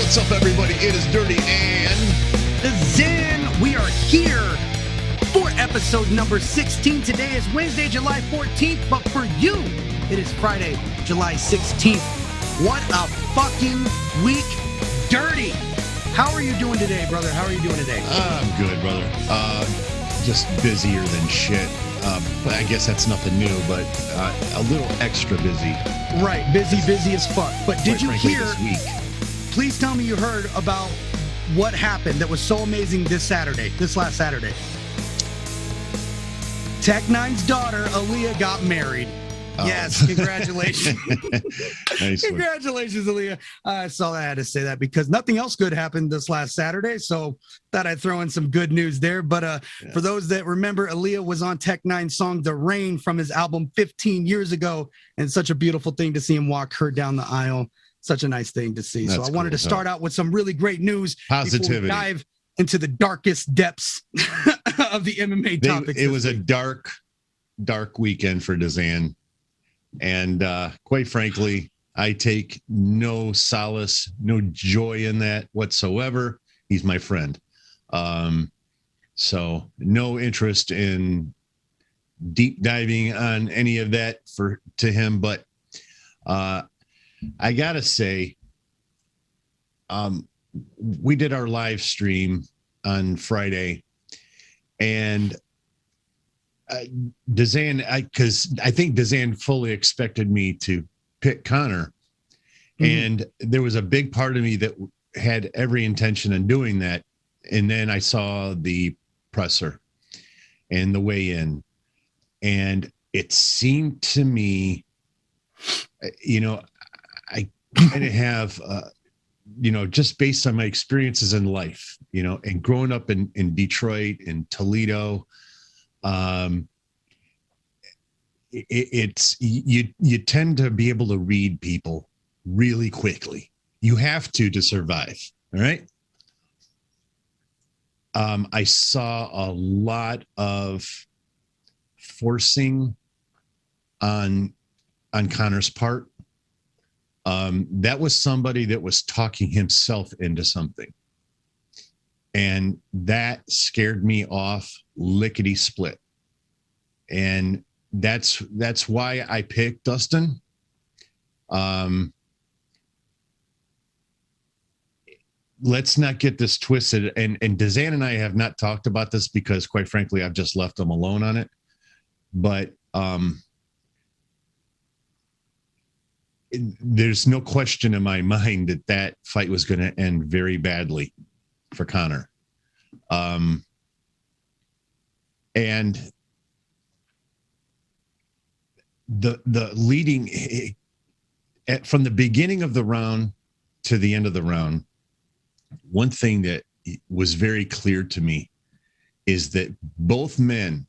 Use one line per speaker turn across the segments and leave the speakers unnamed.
What's up, everybody? It is Dirty and
DZAN. We are here for episode number 16. Today is Wednesday, July 14th, but for you, it is Friday, July 16th. What a fucking week, Dirty. How are you doing today, brother? How are you doing today?
I'm good, brother. Just busier than shit. But I guess that's nothing new, but a little extra busy.
Right, busy as fuck. But did you hear
this week?
Please tell me you heard about what happened that was so amazing this last Saturday. Tech-9's daughter, Aaliyah, got married. Oh. Yes, congratulations.
Nice.
Congratulations, Aaliyah. I saw that I had to say that because nothing else good happened this last Saturday, so thought I'd throw in some good news there. But For those that remember, Aaliyah was on Tech-9's song The Rain from his album 15 years ago, and such a beautiful thing to see him walk her down the aisle. Such a nice thing to see. That's so I wanted to start out with some really great news.
Positivity.
Before we dive into the darkest depths of the MMA topic.
It was a dark weekend for DZAN. And quite frankly, I take no solace, no joy in that whatsoever. He's my friend. So no interest in deep diving on any of that to him. But I got to say, we did our live stream on Friday, and DZAN, because I think DZAN fully expected me to pick Conor. Mm-hmm. And there was a big part of me that had every intention in doing that. And then I saw the presser and the weigh-in, and it seemed to me, I kind of have, just based on my experiences in life, and growing up in Detroit and Toledo, it's you tend to be able to read people really quickly. You have to survive. All right. I saw a lot of forcing on Conor's part. That was somebody that was talking himself into something. And that scared me off lickety split. And that's why I picked Dustin. Let's not get this twisted. And DZAN and I have not talked about this because, quite frankly, I've just left them alone on it. But there's no question in my mind that fight was going to end very badly for Conor. And the leading from the beginning of the round to the end of the round, one thing that was very clear to me is that both men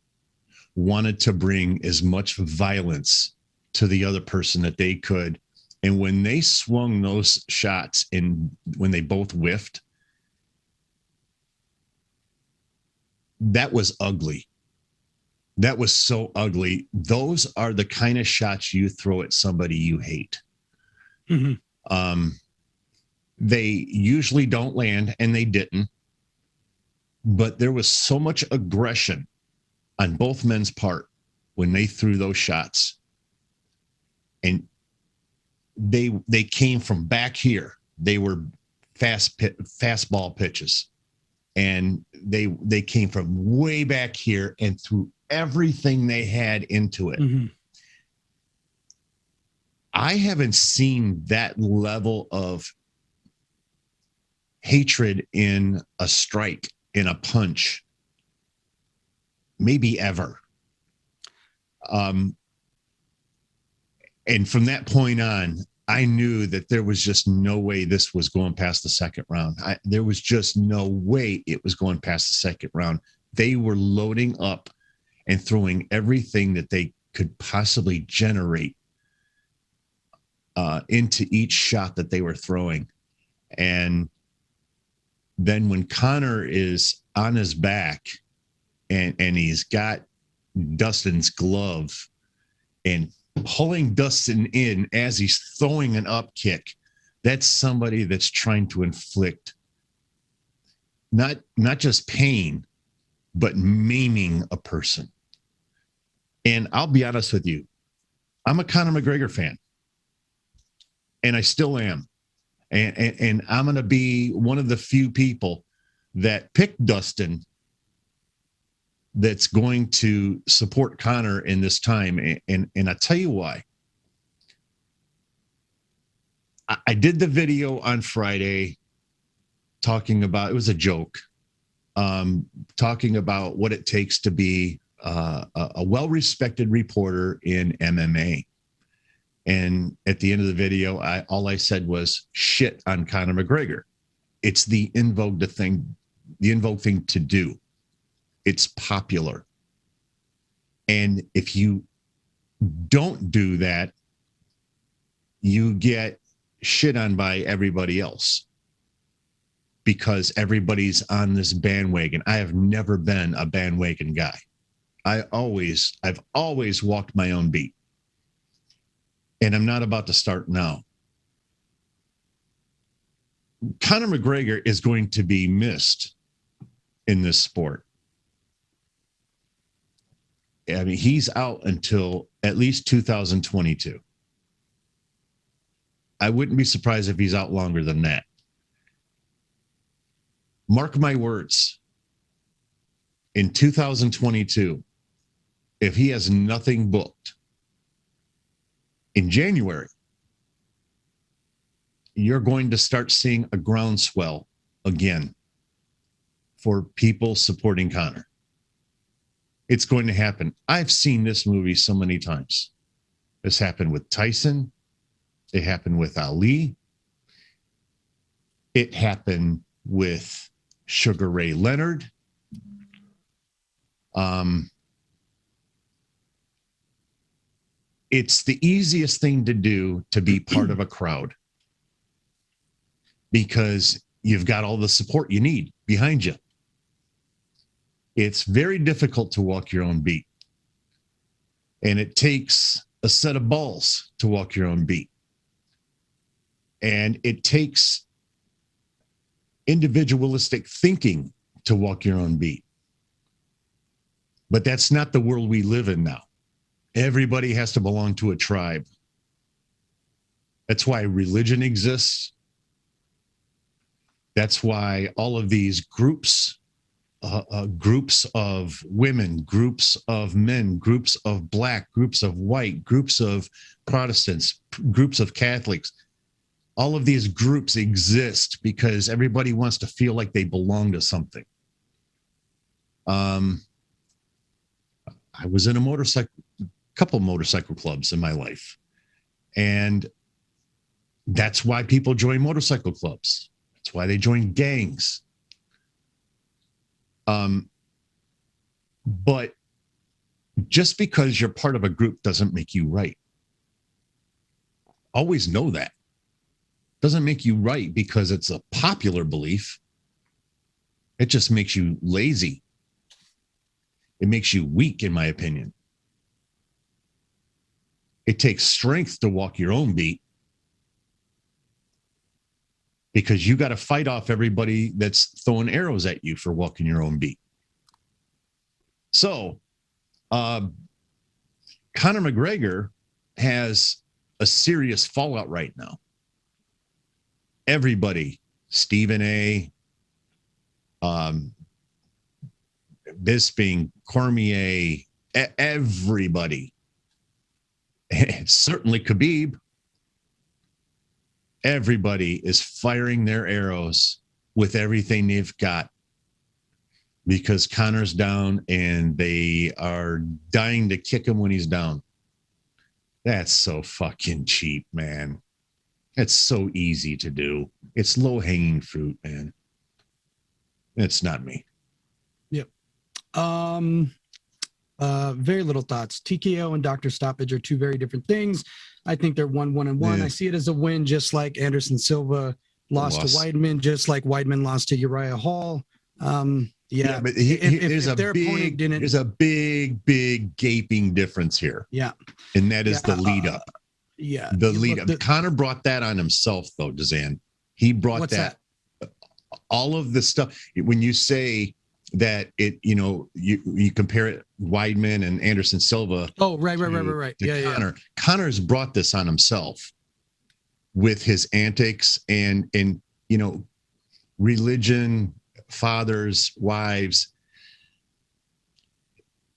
wanted to bring as much violence to the other person that they could. And when they swung those shots and when they both whiffed, that was ugly. That was so ugly. Those are the kind of shots you throw at somebody you hate. Mm-hmm. They usually don't land, and they didn't. But there was so much aggression on both men's part when they threw those shots. And they came from back here. They were fastball pitches. And they came from way back here and threw everything they had into it. Mm-hmm. I haven't seen that level of hatred in a strike, in a punch, maybe ever. And from that point on, I knew that there was just no way this was going past the second round. There was just no way it was going past the second round. They were loading up and throwing everything that they could possibly generate into each shot that they were throwing. And then when Conor is on his back and he's got Dustin's glove and pulling Dustin in as he's throwing an up kick That's somebody that's trying to inflict not just pain, but maiming a person. And I'll be honest with you, I'm a Conor McGregor fan, and I still am. And I'm going to be one of the few people that picked Dustin that's going to support Conor in this time. And I tell you why. I did the video on Friday talking about, it was a joke, talking about what it takes to be a well-respected reporter in MMA. And at the end of the video, all I said was shit on Conor McGregor. It's the in vogue thing to do. It's popular. And if you don't do that, you get shit on by everybody else because everybody's on this bandwagon. I have never been a bandwagon guy. I've always walked my own beat. And I'm not about to start now. Conor McGregor is going to be missed in this sport. I mean, he's out until at least 2022. I wouldn't be surprised if he's out longer than that. Mark my words. In 2022, if he has nothing booked, in January, you're going to start seeing a groundswell again for people supporting Conor. It's going to happen. I've seen this movie so many times. This happened with Tyson. It happened with Ali. It happened with Sugar Ray Leonard. It's the easiest thing to do to be part of a crowd because you've got all the support you need behind you. It's very difficult to walk your own beat. And it takes a set of balls to walk your own beat. And it takes individualistic thinking to walk your own beat. But that's not the world we live in now. Everybody has to belong to a tribe. That's why religion exists. That's why all of these groups of women, groups of men, groups of black, groups of white, groups of Protestants, groups of Catholics, all of these groups exist because everybody wants to feel like they belong to something. I was in a couple motorcycle clubs in my life. And that's why people join motorcycle clubs. That's why they join gangs. But just because you're part of a group doesn't make you right. Always know that. Doesn't make you right because it's a popular belief. It just makes you lazy. It makes you weak, in my opinion. It takes strength to walk your own beat because you got to fight off everybody that's throwing arrows at you for walking your own beat. So, Conor McGregor has a serious fallout right now. Everybody, Stephen A., Bisping, Cormier, everybody, certainly Khabib, everybody is firing their arrows with everything they've got because Conor's down and they are dying to kick him when he's down. That's so fucking cheap, man. It's so easy to do. It's low-hanging fruit, man. It's not me.
Yep. Very little thoughts. TKO and Dr. Stoppage are two very different things. I think they're 1-1-1. Yeah. I see it as a win, just like Anderson Silva lost to Weidman, just like Weidman lost to Uriah Hall. Yeah, but
there's a big gaping difference here.
Yeah.
And that is the lead up.
Yeah.
The lead up. Conor brought that on himself, though, DZAN. He brought that. All of the stuff. When you say that you compare it Weidman and Anderson Silva.
Oh, right. Yeah,
Conor. Conor's brought this on himself with his antics and religion, fathers, wives.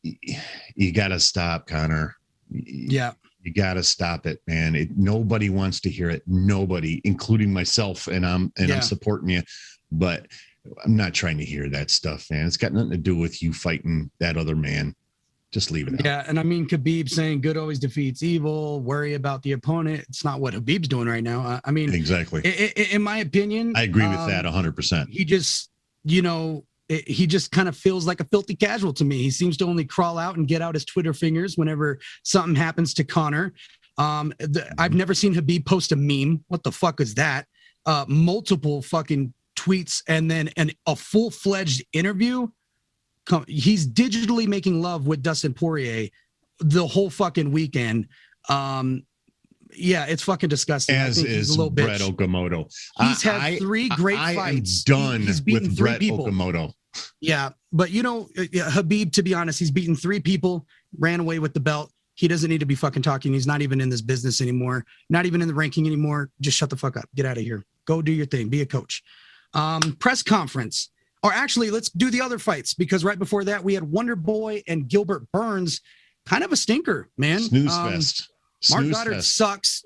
You got to stop, Conor.
Yeah.
You got to stop it, man. Nobody wants to hear it. Nobody, including myself. And I'm supporting you, but I'm not trying to hear that stuff, man. It's got nothing to do with you fighting that other man. Just leave it out.
Yeah. And I mean, Khabib saying good always defeats evil, worry about the opponent. It's not what Khabib's doing right now. I mean,
exactly.
In my opinion,
I agree with that 100%.
He just, he just kind of feels like a filthy casual to me. He seems to only crawl out and get out his Twitter fingers whenever something happens to Conor. I've never seen Khabib post a meme. What the fuck is that? Multiple fucking tweets and then a full-fledged interview. He's digitally making love with Dustin Poirier the whole fucking weekend. Yeah, it's fucking disgusting.
As is a little Brett Okamoto.
He's had 3 great fights.
I am done with Brett Okamoto.
Yeah, but Khabib, to be honest, he's beaten 3 people, ran away with the belt. He doesn't need to be fucking talking. He's not even in this business anymore. Not even in the ranking anymore. Just shut the fuck up. Get out of here. Go do your thing. Be a coach. Press conference. Or actually, let's do the other fights, because right before that, we had Wonder Boy and Gilbert Burns. Kind of a stinker, man.
Snooze fest.
Mark Goddard sucks.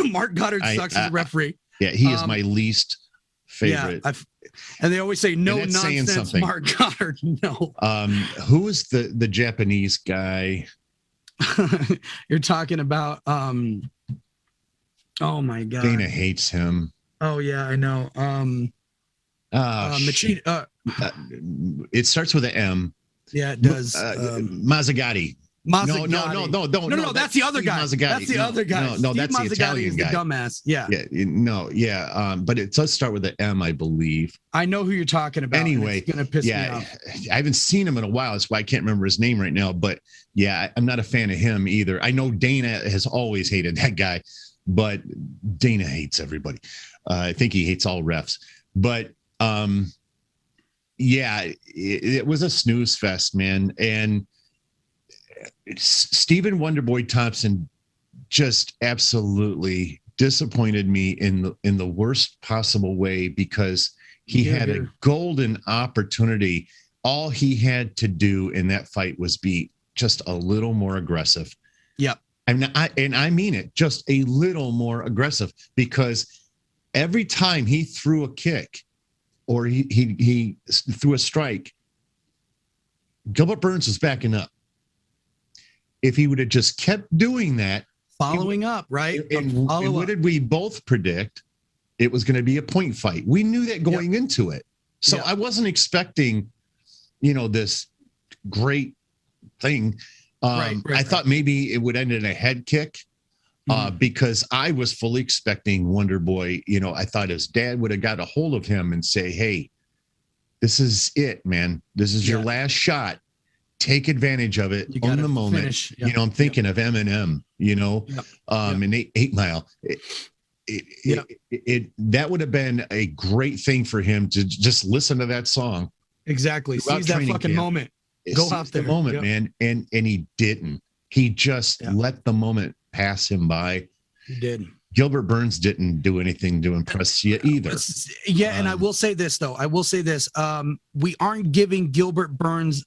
Mark Goddard sucks as a referee.
Yeah, he is my least favorite.
Yeah, and they always say no nonsense, Mark Goddard. No.
Who is the Japanese guy?
You're talking about. Oh my God.
Dana hates him.
Oh yeah, I know. Machida.
It starts with an M.
Yeah, it does.
Mazzagatti. No, that's the other guy. That's the other guy. No, that's the Italian guy.
The dumbass. Yeah.
But it does start with an M, I believe.
I know who you're talking about.
Anyway,
it's gonna piss me off.
I haven't seen him in a while. That's why I can't remember his name right now. But yeah, I'm not a fan of him either. I know Dana has always hated that guy, but Dana hates everybody. I think he hates all refs. But it was a snooze fest, man. And Stephen Wonderboy Thompson just absolutely disappointed me in the worst possible way, because he had a golden opportunity. All he had to do in that fight was be just a little more aggressive.
Yep.
And I mean it, just a little more aggressive, because every time he threw a kick or he threw a strike, Gilbert Burns was backing up. If he would have just kept doing that,
following up, right?
And what did we both predict? It was going to be a point fight. We knew that going into it. So I wasn't expecting, this great thing. I thought maybe it would end in a head kick, because I was fully expecting Wonder Boy. I thought his dad would have got a hold of him and say, "Hey, this is it, man. This is your last shot. Take advantage of it on the moment."
Finish.
I'm thinking of Eminem, in 8 Mile. That would have been a great thing for him to just listen to that song.
Exactly. Seize that fucking moment. Go out there.
The moment, man. And he didn't. He just let the moment pass him by.
He did.
Gilbert Burns didn't do anything to impress you either.
Yeah, and I will say this, though. We aren't giving Gilbert Burns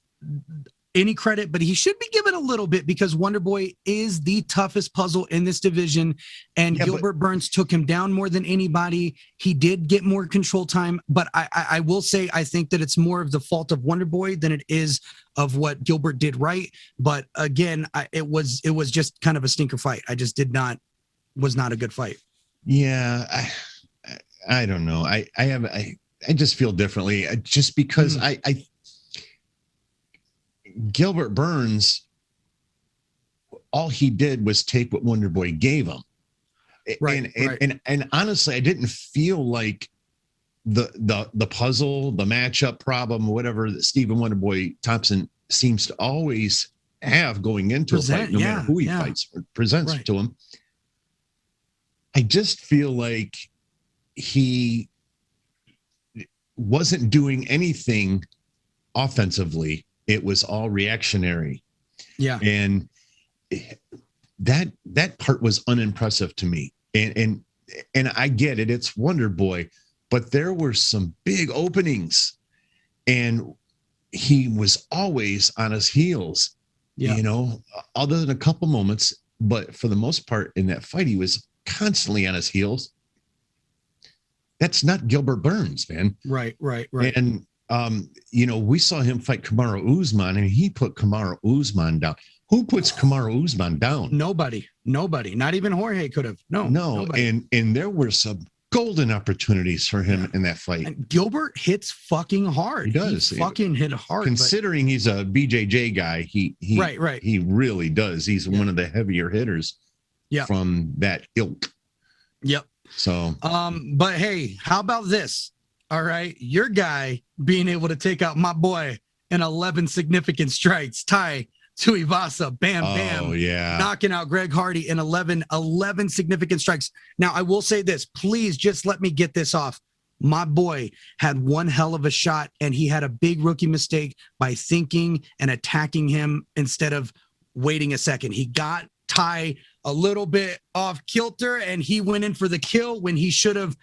any credit, but he should be given a little bit, because Wonder Boy is the toughest puzzle in this division, and Gilbert Burns took him down more than anybody. He did get more control time, but I will say I think that it's more of the fault of Wonder Boy than it is of what Gilbert did right. But again, it was just kind of a stinker fight. Was not a good fight.
Yeah, I don't know. I just feel differently, just because Gilbert Burns, all he did was take what Wonder Boy gave him. And honestly, I didn't feel like the puzzle, the matchup problem, whatever that Stephen Wonder Boy Thompson seems to always have going into a fight, no matter who he fights or presents to him. I just feel like he wasn't doing anything offensively. It was all reactionary.
Yeah.
And that part was unimpressive to me. And I get it. It's Wonder Boy, but there were some big openings and he was always on his heels, other than a couple moments. But for the most part in that fight, he was constantly on his heels. That's not Gilbert Burns, man.
Right.
And, we saw him fight Kamaru Usman, and he put Kamaru Usman down. Who puts Kamaru Usman down?
Nobody. Not even Jorge could have. No.
Nobody. And there were some golden opportunities for him in that fight.
And Gilbert hits fucking hard.
He does.
He fucking hit hard.
Considering he's a BJJ guy, he
right.
He really does. He's one of the heavier hitters from that ilk.
Yep.
So,
but hey, how about this? All right, your guy being able to take out my boy in 11 significant strikes, Tai Tuivasa, bam, knocking out Greg Hardy in 11 significant strikes. Now, I will say this, please just let me get this off. My boy had one hell of a shot, and he had a big rookie mistake by thinking and attacking him instead of waiting a second. He got Tai a little bit off kilter, and he went in for the kill when he should have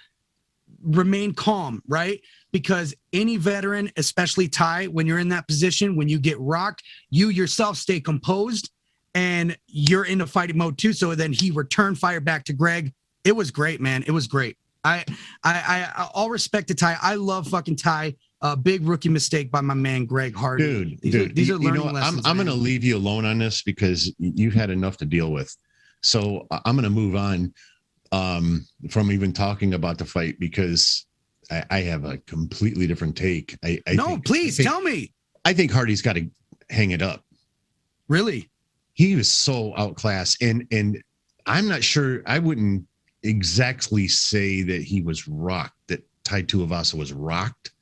remained calm, right? Because any veteran, especially Tai, when you're in that position, when you get rocked, you yourself stay composed and you're in a fighting mode too. So then he returned fire back to Greg. It was great, man. It was great. I all respect to Tai. I love fucking Tai. A big rookie mistake by my man Greg Hardy.
Dude,
these are learning lessons.
I'm going to leave you alone on this because you've had enough to deal with. So I'm going to move on from even talking about the fight because I have a completely different take.
Please tell me.
I think Hardy's got to hang it up.
Really?
He was so outclassed, and I'm not sure. I wouldn't exactly say that he was rocked. That Tai Tuivasa was rocked.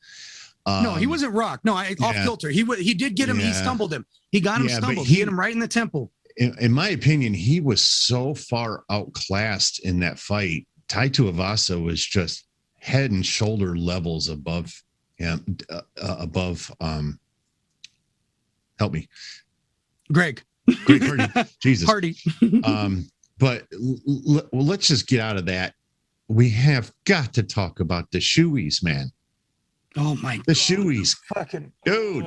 No, he wasn't rocked. No, off kilter. He did get him. He stumbled him. He got him stumbled. He hit him right in the temple.
In my opinion, he was so far outclassed in that fight. Tai Tuivasa was just head and shoulder levels above him. Help me,
Greg
Hardy. Jesus,
Hardy.
But let's just get out of that. We have got to talk about the shoeies, man.
Oh my!
The shoeies,
fucking
dude.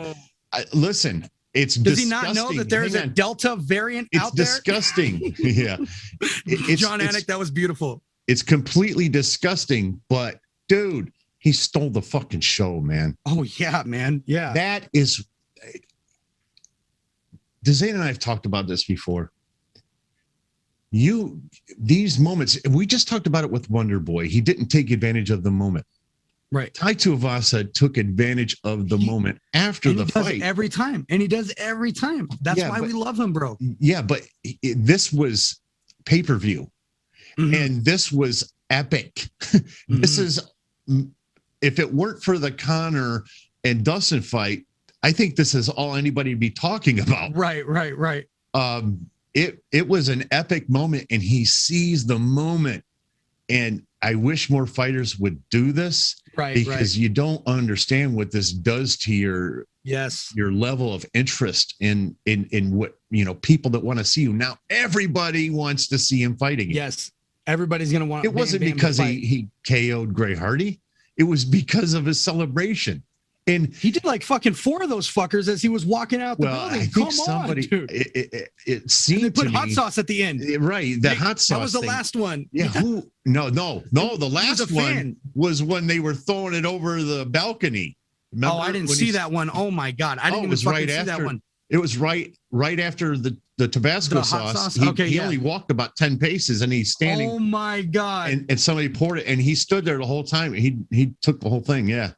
Listen. It's
Does
disgusting.
he not know that there's a Delta variant out there?
It's disgusting. Yeah.
John Anik, that was beautiful.
It's completely disgusting, but dude, he stole the fucking show, man.
Oh, yeah, man. Yeah.
That is. DZAN and I have talked about this before. These moments, we just talked about it with Wonder Boy. He didn't take advantage of the moment.
Right.
Tai Tuivasa took advantage of the moment after the fight.
He does every time. That's why we love him, bro.
Yeah, but this was pay-per-view. Mm-hmm. And this was epic. Mm-hmm. This is, if it weren't for the Conor and Dustin fight, I think this is all anybody would be talking about.
Right.
It was an epic moment, and he seized the moment. And I wish more fighters would do this, because you don't understand what this does to your level of interest in what, people that want to see you. Now everybody wants to see him fight again.
Yes, everybody's gonna want.
It wasn't because he KO'd Greg Hardy. It was because of his celebration. And
he did like fucking 4 of those fuckers as he was walking out the building.
I think somebody, dude. It seemed
and they put hot sauce at the end.
Right. The hot sauce. That
was the last one.
Yeah. No. The last one was when they were throwing it over the balcony.
Remember I didn't see that one. Oh my God. I didn't even fucking see that one.
It was right after the Tabasco sauce. He only walked about 10 paces and he's standing.
Oh my God.
And somebody poured it and he stood there the whole time. He took the whole thing. Yeah.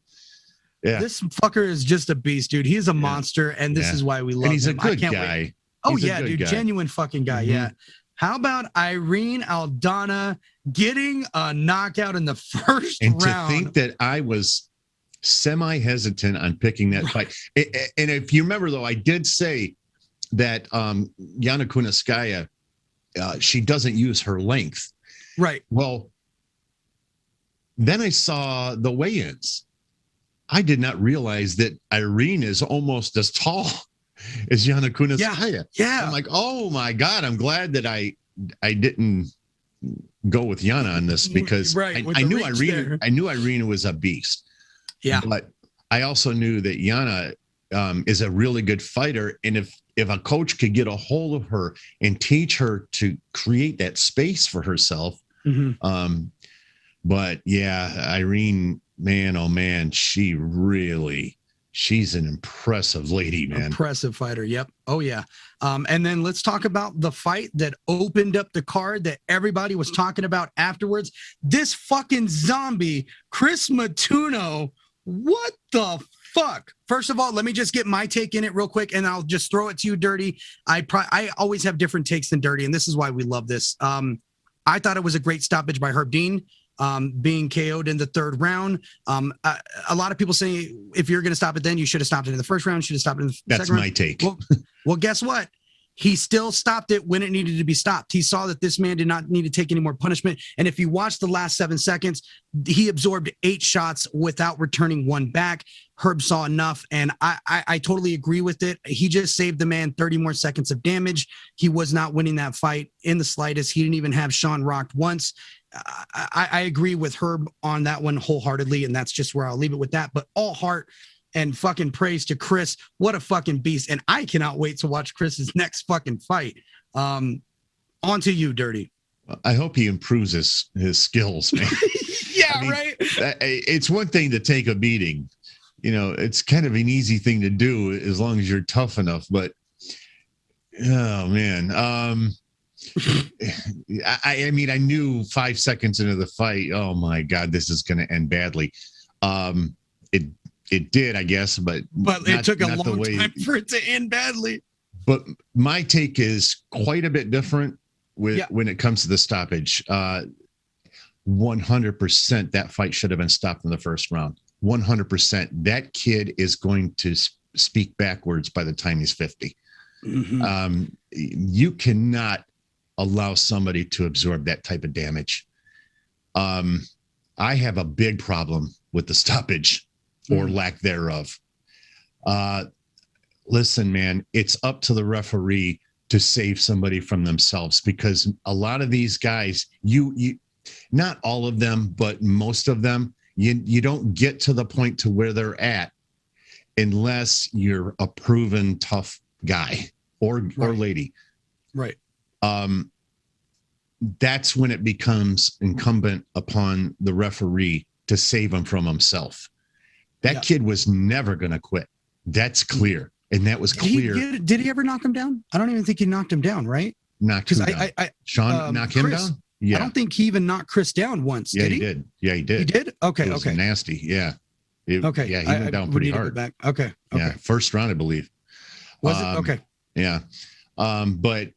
Yeah.
This fucker is just a beast, dude. He's a monster, and this is why we love him.
And he's a good guy.
Wait. Oh, yeah, dude. Guy. Genuine fucking guy. Mm-hmm. Yeah. How about Irene Aldana getting a knockout in the first round?
And to think that I was semi-hesitant on picking that fight. And if you remember, though, I did say that Yana Kunitskaya, she doesn't use her length.
Right.
Well, then I saw the weigh-ins. I did not realize that Irene is almost as tall as Yana Kunitskaya.
Yeah.
I'm like, oh my God, I'm glad that I didn't go with Yana on this, because I knew Irene was a beast.
Yeah.
But I also knew that Yana is a really good fighter. And if a coach could get a hold of her and teach her to create that space for herself. But yeah, Irene, man, oh man, she's an impressive lady, man.
Impressive fighter. Yep. Oh yeah. And then let's talk about the fight that opened up the card that everybody was talking about afterwards. This fucking zombie, Chris Matuno. What the fuck? First of all, let me just get my take in it real quick, and I'll just throw it to you, Dirty. I always have different takes than Dirty, and this is why we love this. I thought it was a great stoppage by Herb Dean. Being KO'd in the third round. A lot of people say if you're going to stop it, then you should have stopped it in the first round. Should have stopped it in the second round.
That's my take.
Well, guess what? He still stopped it when it needed to be stopped. He saw that this man did not need to take any more punishment. And if you watch the last 7 seconds, he absorbed 8 shots without returning one back. Herb saw enough, and I totally agree with it. He just saved the man 30 more seconds of damage. He was not winning that fight in the slightest. He didn't even have Sean rocked once. I agree with Herb on that one wholeheartedly, and that's just where I'll leave it with that. But all heart and fucking praise to Chris. What a fucking beast. And I cannot wait to watch Chris's next fucking fight. On to you, Dirty.
I hope he improves his skills, man.
Yeah, I mean, right.
It's one thing to take a beating. You know, it's kind of an easy thing to do as long as you're tough enough. But, oh, man. I mean, I knew 5 seconds into the fight, oh, my God, this is going to end badly. It did, I guess, but
it took a long time for it to end badly.
But my take is quite a bit different when it comes to the stoppage. 100% that fight should have been stopped in the first round. 100%. That kid is going to speak backwards by the time he's 50. You cannot allow somebody to absorb that type of damage. I have a big problem with the stoppage or lack thereof. Listen, man, it's up to the referee to save somebody from themselves, because a lot of these guys, you not all of them, but most of them, you don't get to the point to where they're at unless you're a proven tough guy or lady.
Right.
That's when it becomes incumbent upon the referee to save him from himself. That kid was never going to quit. That's clear. And that was clear.
Did he ever knock him down? I don't even think he knocked him down, right?
Knocked him down. Sean knocked him down? Yeah.
I don't think he even knocked Chris down once, did he?
Did. Yeah, he did.
He did? Okay,
it was nasty. Yeah. He went down pretty hard.
Back. Okay.
Yeah, first round, I believe.
Was it? Okay.
Yeah. But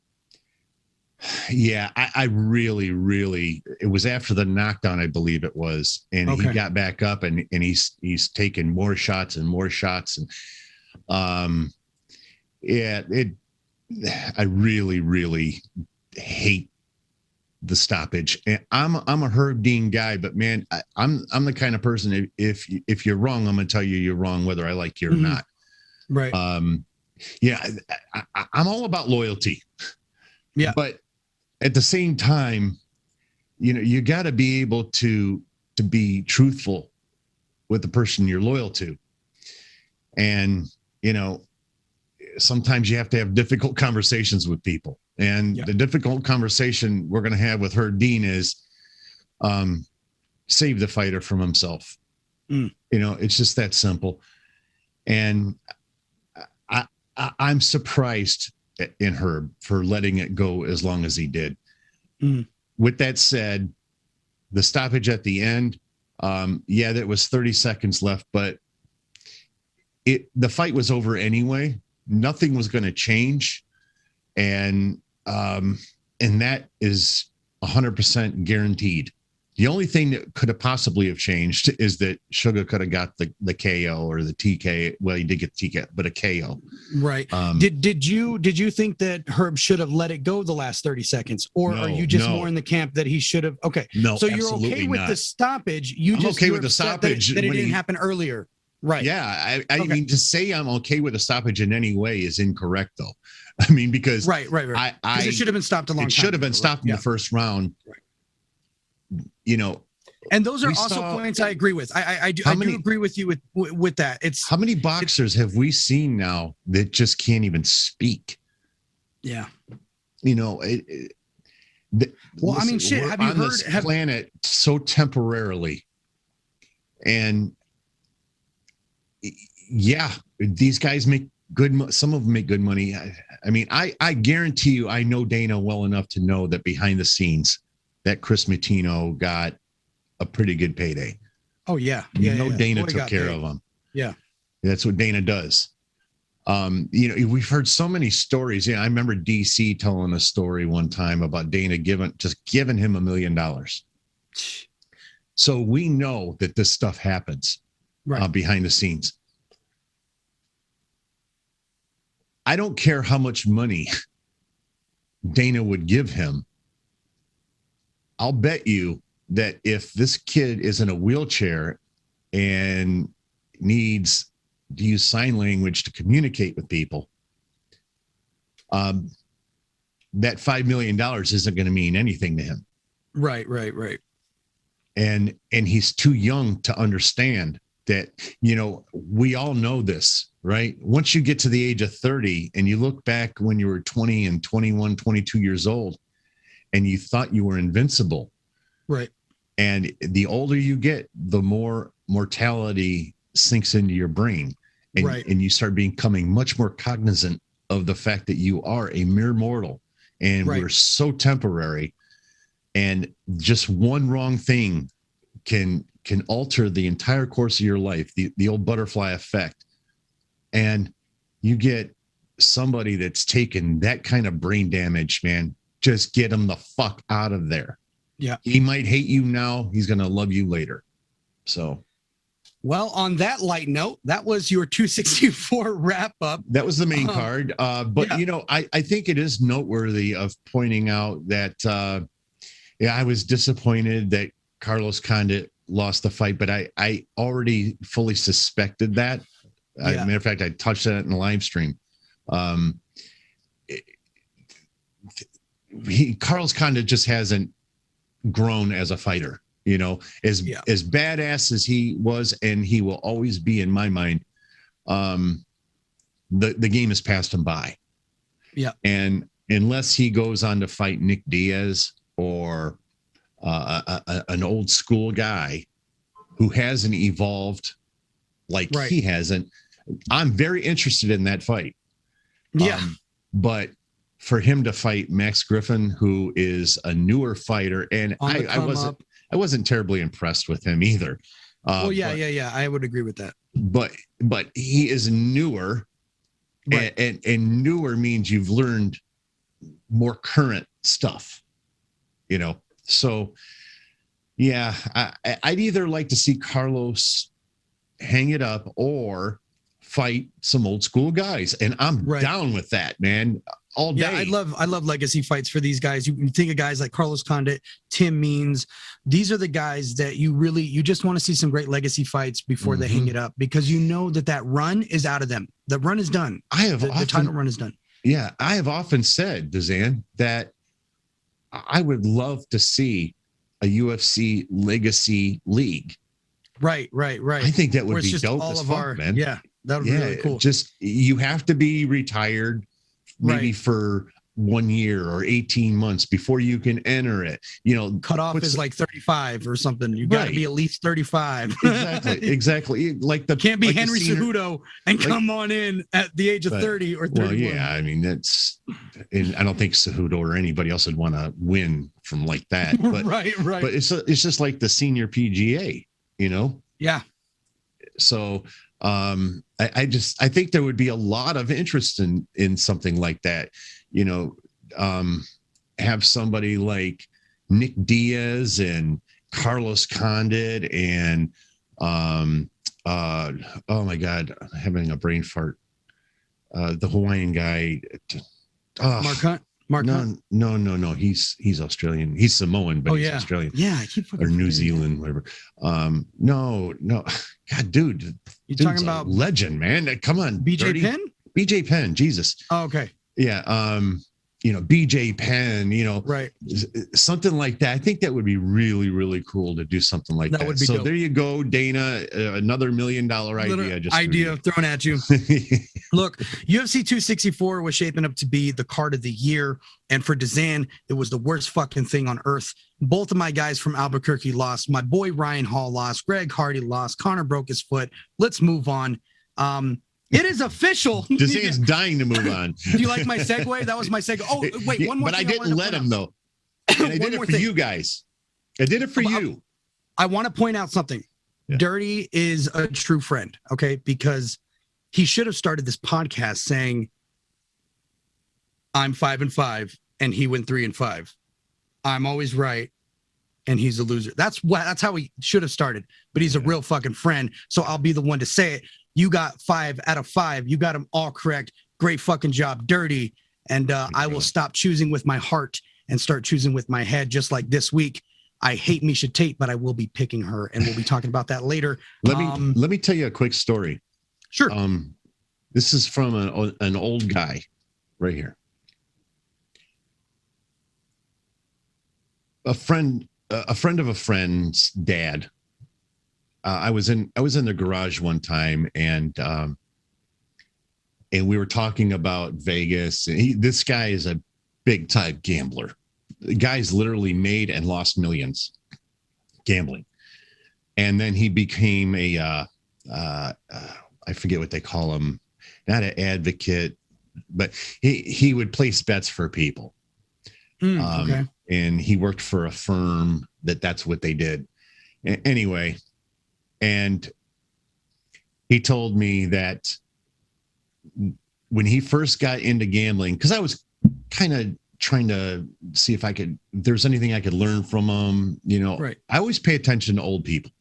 yeah, I really, it was after the knockdown, I believe it was. And he got back up and he's taken more shots and more shots. And I really hate the stoppage. And I'm a Herb Dean guy, but man, I'm the kind of person, if you're wrong, I'm gonna tell you're wrong, whether I like you or not.
Right.
I'm all about loyalty.
Yeah.
But at the same time, you got to be able to be truthful with the person you're loyal to. And, sometimes you have to have difficult conversations with people. And the difficult conversation we're going to have with Herb Dean is save the fighter from himself. It's just that simple. And I'm surprised in Herb for letting it go as long as he did. With that said, the stoppage at the end, there was 30 seconds left, but the fight was over anyway. Nothing was going to change. And that is 100% guaranteed. The only thing that could have possibly have changed is that Sugar could have got the KO or the TK. Well, he did get the TK, but a KO.
Right. Did you think that Herb should have let it go the last 30 seconds, or are you just more in the camp that he should have? Okay.
No.
So you're okay with the stoppage. I'm
okay with the stoppage
that it didn't happen earlier. Right.
Yeah. I mean, to say I'm okay with the stoppage in any way is incorrect, though. I mean, because
right. It should have been stopped a long time.
It should have been stopped in the first round.
Right.
You know,
and those are also points I agree with. I do agree with you with that. It's
how many boxers have we seen now that just can't even speak?
Yeah.
You know,
well, I mean, shit. Have you heard?
This planet so temporarily, and yeah, these guys make good. Some of them make good money. I mean, I guarantee you, I know Dana well enough to know that behind the scenes, that Chris Matino got a pretty good payday.
Oh yeah.
Dana took care of him.
Yeah.
That's what Dana does. You know, we've heard so many stories. Yeah. I remember DC telling a story one time about Dana giving him $1 million. So we know that this stuff happens behind the scenes. I don't care how much money Dana would give him. I'll bet you that if this kid is in a wheelchair and needs to use sign language to communicate with people, that $5 million isn't going to mean anything to him.
Right.
And he's too young to understand that, you know, we all know this, right? Once you get to the age of 30 and you look back when you were 20 and 21, 22 years old, and you thought you were invincible.
Right.
And the older you get, the more mortality sinks into your brain. And, and you start becoming much more cognizant of the fact that you are a mere mortal and we're so temporary. And just one wrong thing can alter the entire course of your life, the old butterfly effect. And you get somebody that's taken that kind of brain damage, man. Just get him the fuck out of there.
Yeah.
He might hate you now. He's going to love you later. So.
Well, on that light note, that was your 264 wrap up.
That was the main card. But, you know, I think it is noteworthy of pointing out that, I was disappointed that Carlos Condit lost the fight, but I already fully suspected that. As a matter of fact, I touched that in the live stream. Carlos Condit just hasn't grown as a fighter, you know, as badass as he was, and he will always be in my mind. The game has passed him by.
Yeah.
And unless he goes on to fight Nick Diaz or an old school guy who hasn't evolved like he hasn't, I'm very interested in that fight.
Yeah.
But for him to fight Max Griffin, who is a newer fighter, and I wasn't terribly impressed with him either.
I would agree with that.
But he is newer, and newer means you've learned more current stuff, you know. So, yeah, I'd either like to see Carlos hang it up or fight some old school guys, and I'm down with that, man. All day.
Yeah, I love legacy fights for these guys. You think of guys like Carlos Condit, Tim Means. These are the guys that you just want to see some great legacy fights before they hang it up, because you know that run is out of them. The run is done. The title run is done.
Yeah, I have often said, DZAN, that I would love to see a UFC legacy league.
Right.
I think that would be dope as fuck, man.
Yeah, that would be really cool.
Just you have to be retired maybe for 1 year or 18 months before you can enter it. You know,
cut off is like 35 or something. You got to be at least 35.
Exactly. Like
can't be Henry Cejudo and come on in at the age of 30 or 31. Well,
yeah, I mean and I don't think Cejudo or anybody else would want to win from like that. But,
right.
But it's just like the senior PGA, you know.
Yeah.
So I think there would be a lot of interest in something like that, you know. Have somebody like Nick Diaz and Carlos Condit and oh my God, I'm having a brain fart. The Hawaiian guy.
Mark Hunt.
No. He's Australian. He's Samoan, but he's Australian.
Yeah, I keep
or New Zealand, whatever. No. God, dude,
you're talking about
legend, man. Come on,
BJ Penn.
BJ Penn, Jesus.
Oh, okay.
Yeah. BJ Penn.
Right.
Something like that. I think that would be really, really cool to do something like that.
That would be dope.
There you go, Dana. Another $1 million idea.
Thrown at you. Look, UFC 264 was shaping up to be the card of the year. And for DZAN, it was the worst fucking thing on earth. Both of my guys from Albuquerque lost. My boy Ryan Hall lost. Greg Hardy lost. Conor broke his foot. Let's move on. It is official.
DZAN's dying to move on.
Do you like my segue? That was my segue. Oh, wait, one more
thing. But I didn't let him, though. And I did it for you guys. I did it for you.
I want to point out something. Yeah. Dirty is a true friend, okay? Because he should have started this podcast saying, I'm 5-5 and he went 3-5. I'm always right and he's a loser. That's how he should have started. But he's a real fucking friend. So I'll be the one to say it. You got 5 out of 5. You got them all correct. Great fucking job, Dirty. And I will stop choosing with my heart and start choosing with my head, just like this week. I hate Misha Tate, but I will be picking her, and we'll be talking about that later.
Let me tell you a quick story.
Sure.
This is from an old guy right here. A friend of a friend's dad. I was in the garage one time, and we were talking about Vegas. And this guy is a big time gambler. The guy's literally made and lost millions gambling, and then he became a I forget what they call him, not an advocate, but he would place bets for people.
Okay.
And he worked for a firm that's what they did. Anyway. And he told me that when he first got into gambling, because I was kind of trying to see if there's anything I could learn from him,
Right.
I always pay attention to old people.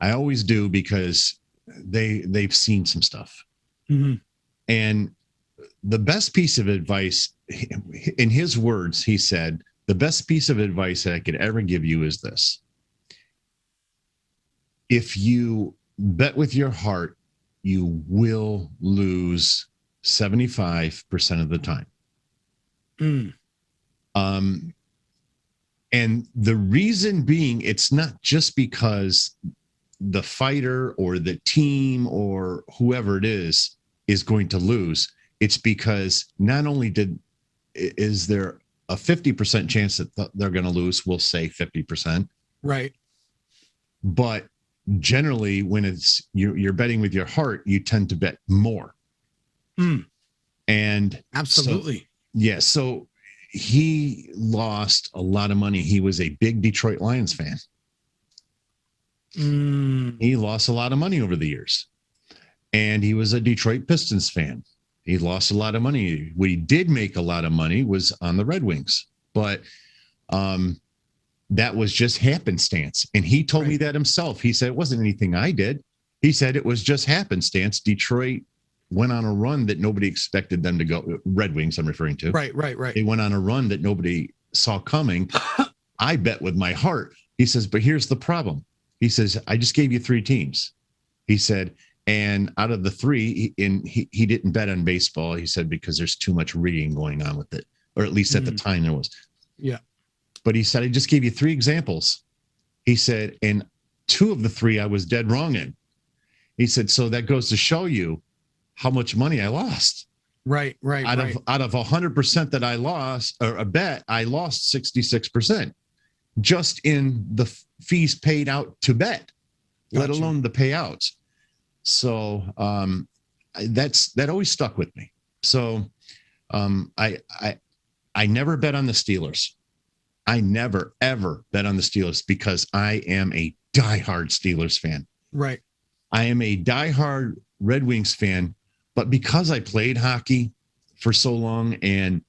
I always do, because they've seen some stuff.
Mm-hmm.
And the best piece of advice, in his words, he said, the best piece of advice that I could ever give you is this. If you bet with your heart, you will lose 75% of the time. And the reason being, it's not just because the fighter or the team or whoever it is going to lose. It's because not only is there a 50% chance that they're going to lose, we'll say 50%.
Right.
But generally, when it's you're betting with your heart, you tend to bet more. And
absolutely.
So he lost a lot of money. He was a big Detroit Lions fan. He lost a lot of money over the years. And he was a Detroit Pistons fan. He lost a lot of money. What he did make a lot of money was on the Red Wings. But that was just happenstance. And he told me that himself. He said it wasn't anything I did. He said it was just happenstance. Detroit went on a run that nobody expected them to go. Red Wings, I'm referring to.
Right.
They went on a run that nobody saw coming. I bet with my heart. He says, but here's the problem. He says, I just gave you 3 teams. He said, and out of the 3, he didn't bet on baseball. He said, because there's too much rigging going on with it, or at least at the time there was.
Yeah.
But he said, I just gave you 3 examples. He said, and 2 of the 3 I was dead wrong in. He said, so that goes to show you how much money I lost.
Right.
Out of 100% that I lost, or a bet, I lost 66% just in the fees paid out to bet, let alone the payouts. So that always stuck with me. So I never bet on the Steelers. I never, ever bet on the Steelers because I am a diehard Steelers fan.
Right.
I am a diehard Red Wings fan, but because I played hockey for so long and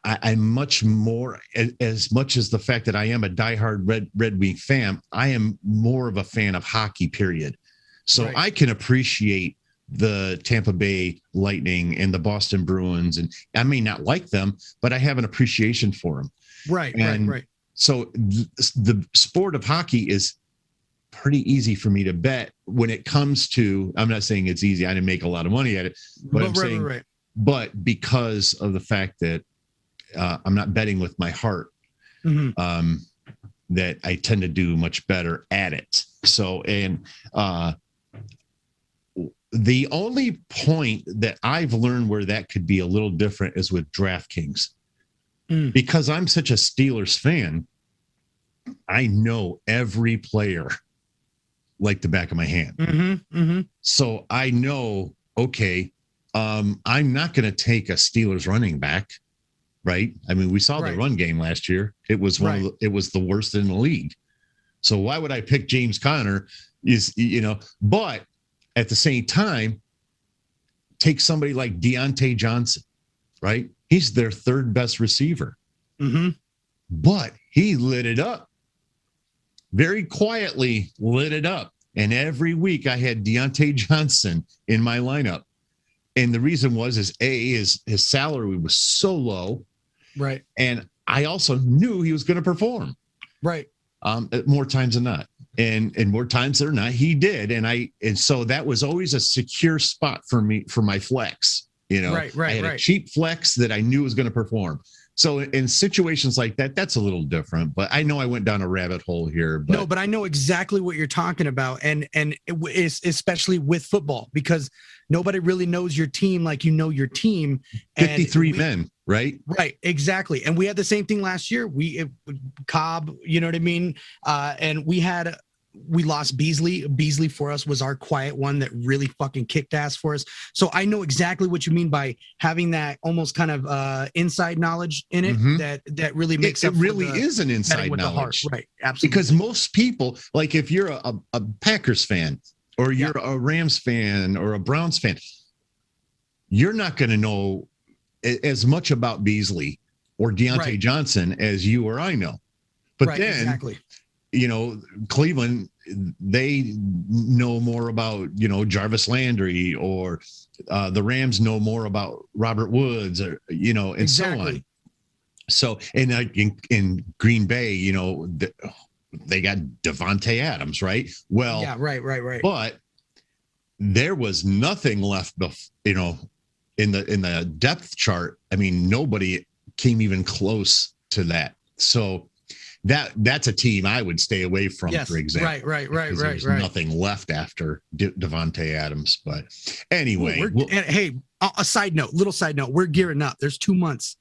I'm much more, as much as the fact that I am a diehard Red Wing fan, I am more of a fan of hockey, period. So
Right.
I can appreciate the Tampa Bay Lightning and the Boston Bruins. And I may not like them, but I have an appreciation for them.
Right. Right.
So the sport of hockey is pretty easy for me to bet when it comes to, I'm not saying it's easy. I didn't make a lot of money at it, but I'm saying, but because of the fact that I'm not betting with my heart, that I tend to do much better at it. So, and the only point that I've learned where that could be a little different is with DraftKings. Because I'm such a Steelers fan, I know every player like the back of my hand. So I know, okay, I'm not going to take a Steelers running back, right? I mean, we saw the run game last year. It was it was the worst in the league. So why would I pick James Conner? But at the same time, take somebody like Deontay Johnson, right? He's their third best receiver. But he lit it up. Very quietly lit it up. And every week I had Deontay Johnson in my lineup. And the reason was his salary was so low.
Right.
And I also knew he was going to perform.
Right.
More times than not. And more times than not, he did. And so that was always a secure spot for me, for my flex. I had a cheap flex that I knew was going to perform. So in situations like that, that's a little different, but I know I went down a rabbit hole here.
But I know exactly what you're talking about. And especially with football, because nobody really knows your team like you know your team.
53 men, right?
Right, exactly. And we had the same thing last year. Cobb, you know what I mean? And we lost Beasley. Beasley for us was our quiet one that really fucking kicked ass for us. So I know exactly what you mean by having that almost kind of inside knowledge in it that really makes
it really is an inside knowledge.
Right, absolutely.
Because most people, like if you're a Packers fan or you're a Rams fan or a Browns fan, you're not going to know as much about Beasley or Deontay Johnson as you or I know. But then exactly. Cleveland, they know more about, Jarvis Landry, or the Rams know more about Robert Woods, or, and so on. So, and in Green Bay, they got Devontae Adams, right? Well,
yeah, right.
But there was nothing left, in the depth chart. I mean, nobody came even close to that. So, that's a team I would stay away from, for example.
Right.
There's nothing left after Devontae Adams. But anyway.
A little side note, we're gearing up. There's 2 months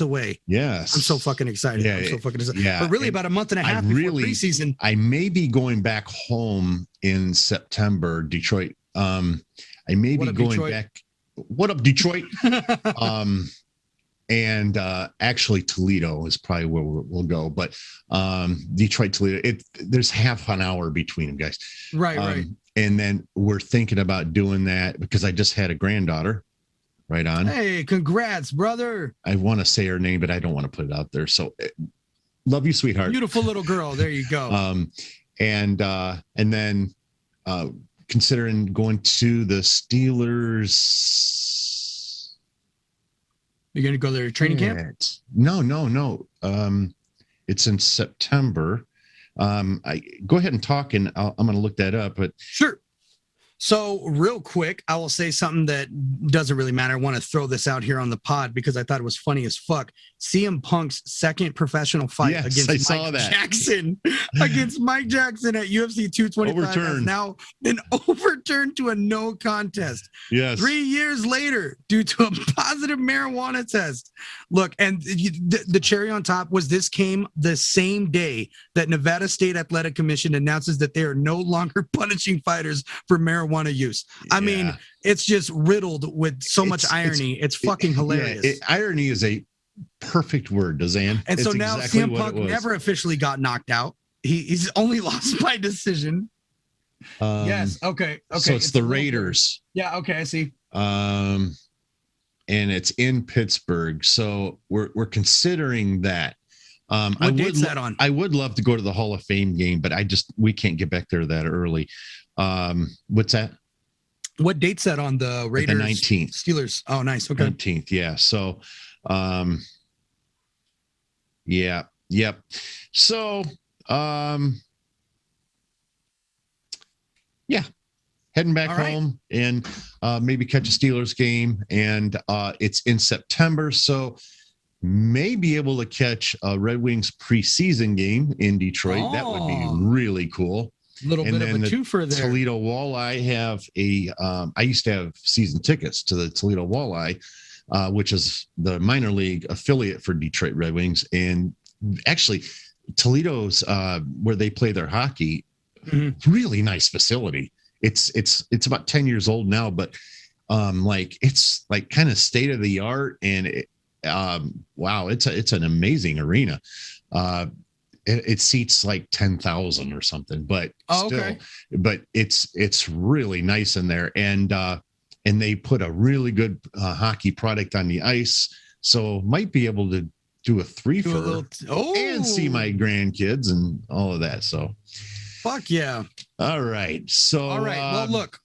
away.
Yes.
I'm so fucking excited.
Yeah.
But really about a month and a half before preseason.
I may be going back home in September, Detroit. I may be going back. What up, Detroit? And actually Toledo is probably where we'll go, but Detroit, Toledo, there's half an hour between them, guys.
Right.
And then we're thinking about doing that because I just had a granddaughter. Right on.
Hey, congrats, brother.
I want to say her name, but I don't want to put it out there. So love you, sweetheart.
Beautiful little girl. There you go.
And then considering going to the Steelers.
You're going to go to their training camp?
No. It's in September. I go ahead and talk, and I'm going to look that up. But
sure. So real quick, I will say something that doesn't really matter. I want to throw this out here on the pod because I thought it was funny as fuck. CM Punk's second professional fight against Mike Jackson at UFC 225 has now been overturned to a no contest.
Yes.
3 years later, due to a positive marijuana test. Look, and the cherry on top was this came the same day that Nevada State Athletic Commission announces that they are no longer punishing fighters for marijuana use. I mean, it's just riddled with so much irony. It's fucking hilarious.
Irony is a perfect word, DZAN.
And so now CM Punk never officially got knocked out. He's only lost by decision.
Yes.
Okay.
So it's the Raiders.
Yeah. Okay. I see.
And and it's in Pittsburgh. So we're considering that.
What date's that on?
I would love to go to the Hall of Fame game, but we can't get back there that early. What's that?
What date's that on? The Raiders,
the 19th.
Steelers. Oh, nice. Okay.
19th. Yeah. So, yeah. Yep. So, yeah, heading back home and maybe catch a Steelers game. And it's in September. So may be able to catch a Red Wings preseason game in Detroit. That would be really cool.
A little bit of a twofer there.
Toledo Walleye have I used to have season tickets to the Toledo Walleye, which is the minor league affiliate for Detroit Red Wings. And actually Toledo's where they play their hockey, really nice facility. It's about 10 years old now, but it's like kind of state of the art. And wow, it's an amazing arena. It seats like 10,000 or something, but but it's really nice in there. And they put a really good hockey product on the ice. So might be able to do a three-fer and see my grandkids and all of that. So
fuck yeah.
All right. So,
all right. Well, look,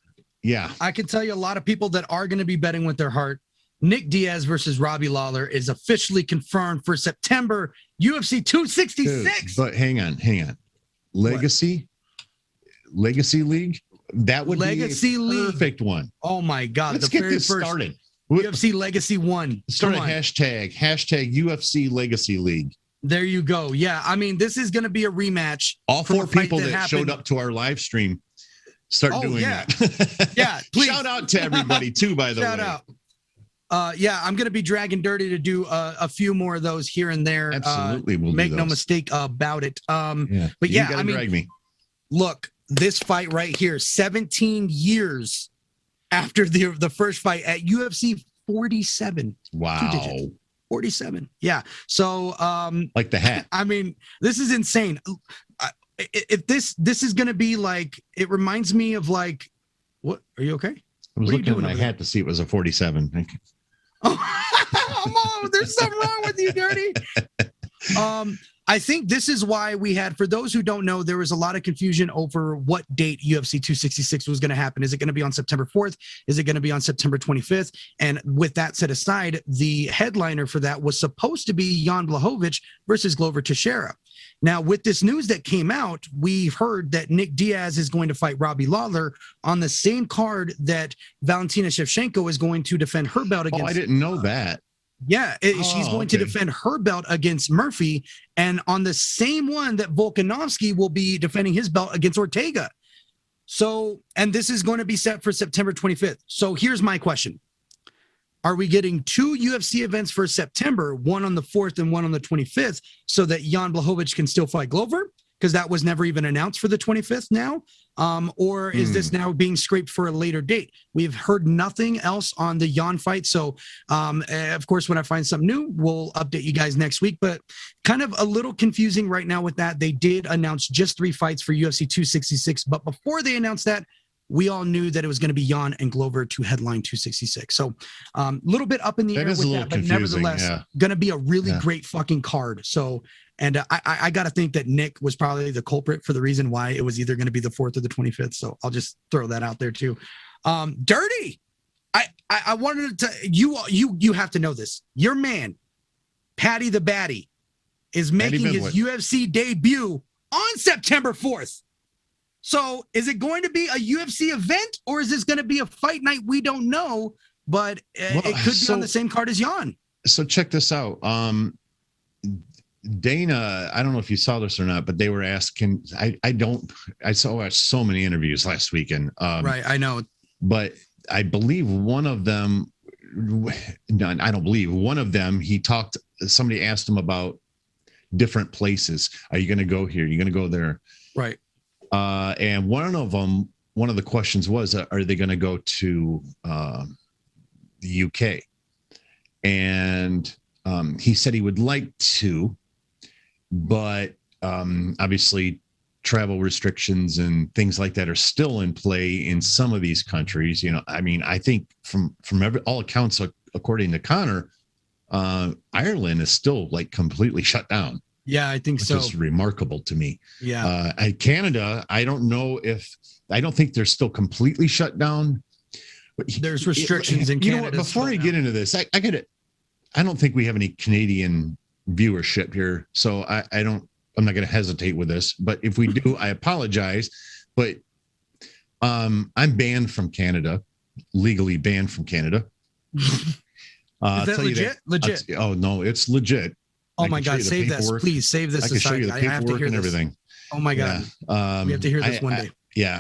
yeah,
I can tell you a lot of people that are going to be betting with their heart. Nick Diaz versus Robbie Lawler is officially confirmed for September UFC 266.
But hang on. Legacy League. That would be a perfect one.
Oh my God.
Let's get this started.
UFC Legacy 1.
Start a hashtag UFC Legacy League.
There you go. Yeah. I mean, this is going to be a rematch.
All four people that showed up to our live stream start doing that.
Yeah. Please.
Shout out to everybody too, by the way.
Shout out. Yeah, I'm going to be dragging Dirty to do a few more of those here and there.
Absolutely. We'll
make no mistake about it. But yeah, I mean,
drag me.
Look, this fight right here, 17 years after the first fight at UFC 47.
Wow.
47. Yeah. So,
like the hat.
I mean, this is insane. If this is going to be like, it reminds me of like, what? Are you okay?
I was looking at my hat to see it was a 47.
Oh, there's something wrong with you, Dirty. I think this is why we had, for those who don't know, there was a lot of confusion over what date UFC 266 was going to happen. Is it going to be on September 4th? Is it going to be on September 25th? And with that set aside, the headliner for that was supposed to be Jan Blachowicz versus Glover Teixeira. Now, with this news that came out, we've heard that Nick Diaz is going to fight Robbie Lawler on the same card that Valentina Shevchenko is going to defend her belt against.
Oh, I didn't know that.
Yeah, she's going to defend her belt against Murphy, and on the same one that Volkanovski will be defending his belt against Ortega. So, and this is going to be set for September 25th. So here's my question. Are we getting two UFC events for September, one on the 4th and one on the 25th, so that Jan Blachowicz can still fight Glover? Because that was never even announced for the 25th now. Or is this now being scraped for a later date? We've heard nothing else on the Jan fight. So, of course, when I find something new, we'll update you guys next week. But kind of a little confusing right now with that. They did announce just 3 fights for UFC 266. But before they announced that, we all knew that it was going to be Jan and Glover to headline 266. So a little bit up in the air with that, but nevertheless, going to be a really great fucking card. So, and I got to think that Nick was probably the culprit for the reason why it was either going to be the 4th or the 25th. So I'll just throw that out there too. Dirty. I wanted to, you have to know this. Your man, Patty the Batty, is making his UFC debut on September 4th. So is it going to be a UFC event or is this going to be a fight night? We don't know, but it could be on the same card as Jan.
So check this out. Dana, I don't know if you saw this or not, but they were asking, I saw so many interviews last weekend.
Right. I know.
But I believe one of them, no, I don't believe one of them, somebody asked him about different places. Are you going to go here? Are you going to go there?
Right.
And one of the questions was, are they going to go to the UK? And he said he would like to, but obviously travel restrictions and things like that are still in play in some of these countries. You know, I mean, I think from all accounts according to Conor, Ireland is still like completely shut down.
Yeah, I think so.
Which is remarkable to me.
Yeah.
Canada, I don't think they're still completely shut down. But
there's restrictions in Canada.
You know what? Before I get into this, I don't think we have any Canadian viewership here, so I'm not going to hesitate with this. But if we do, I apologize. But I'm banned from Canada, legally banned from Canada.
Is that legit? Legit?
Oh no, it's legit.
Oh my God, save this. Please save this.
I can show you the paperwork and everything.
Oh my God. Yeah. We have to hear this one day.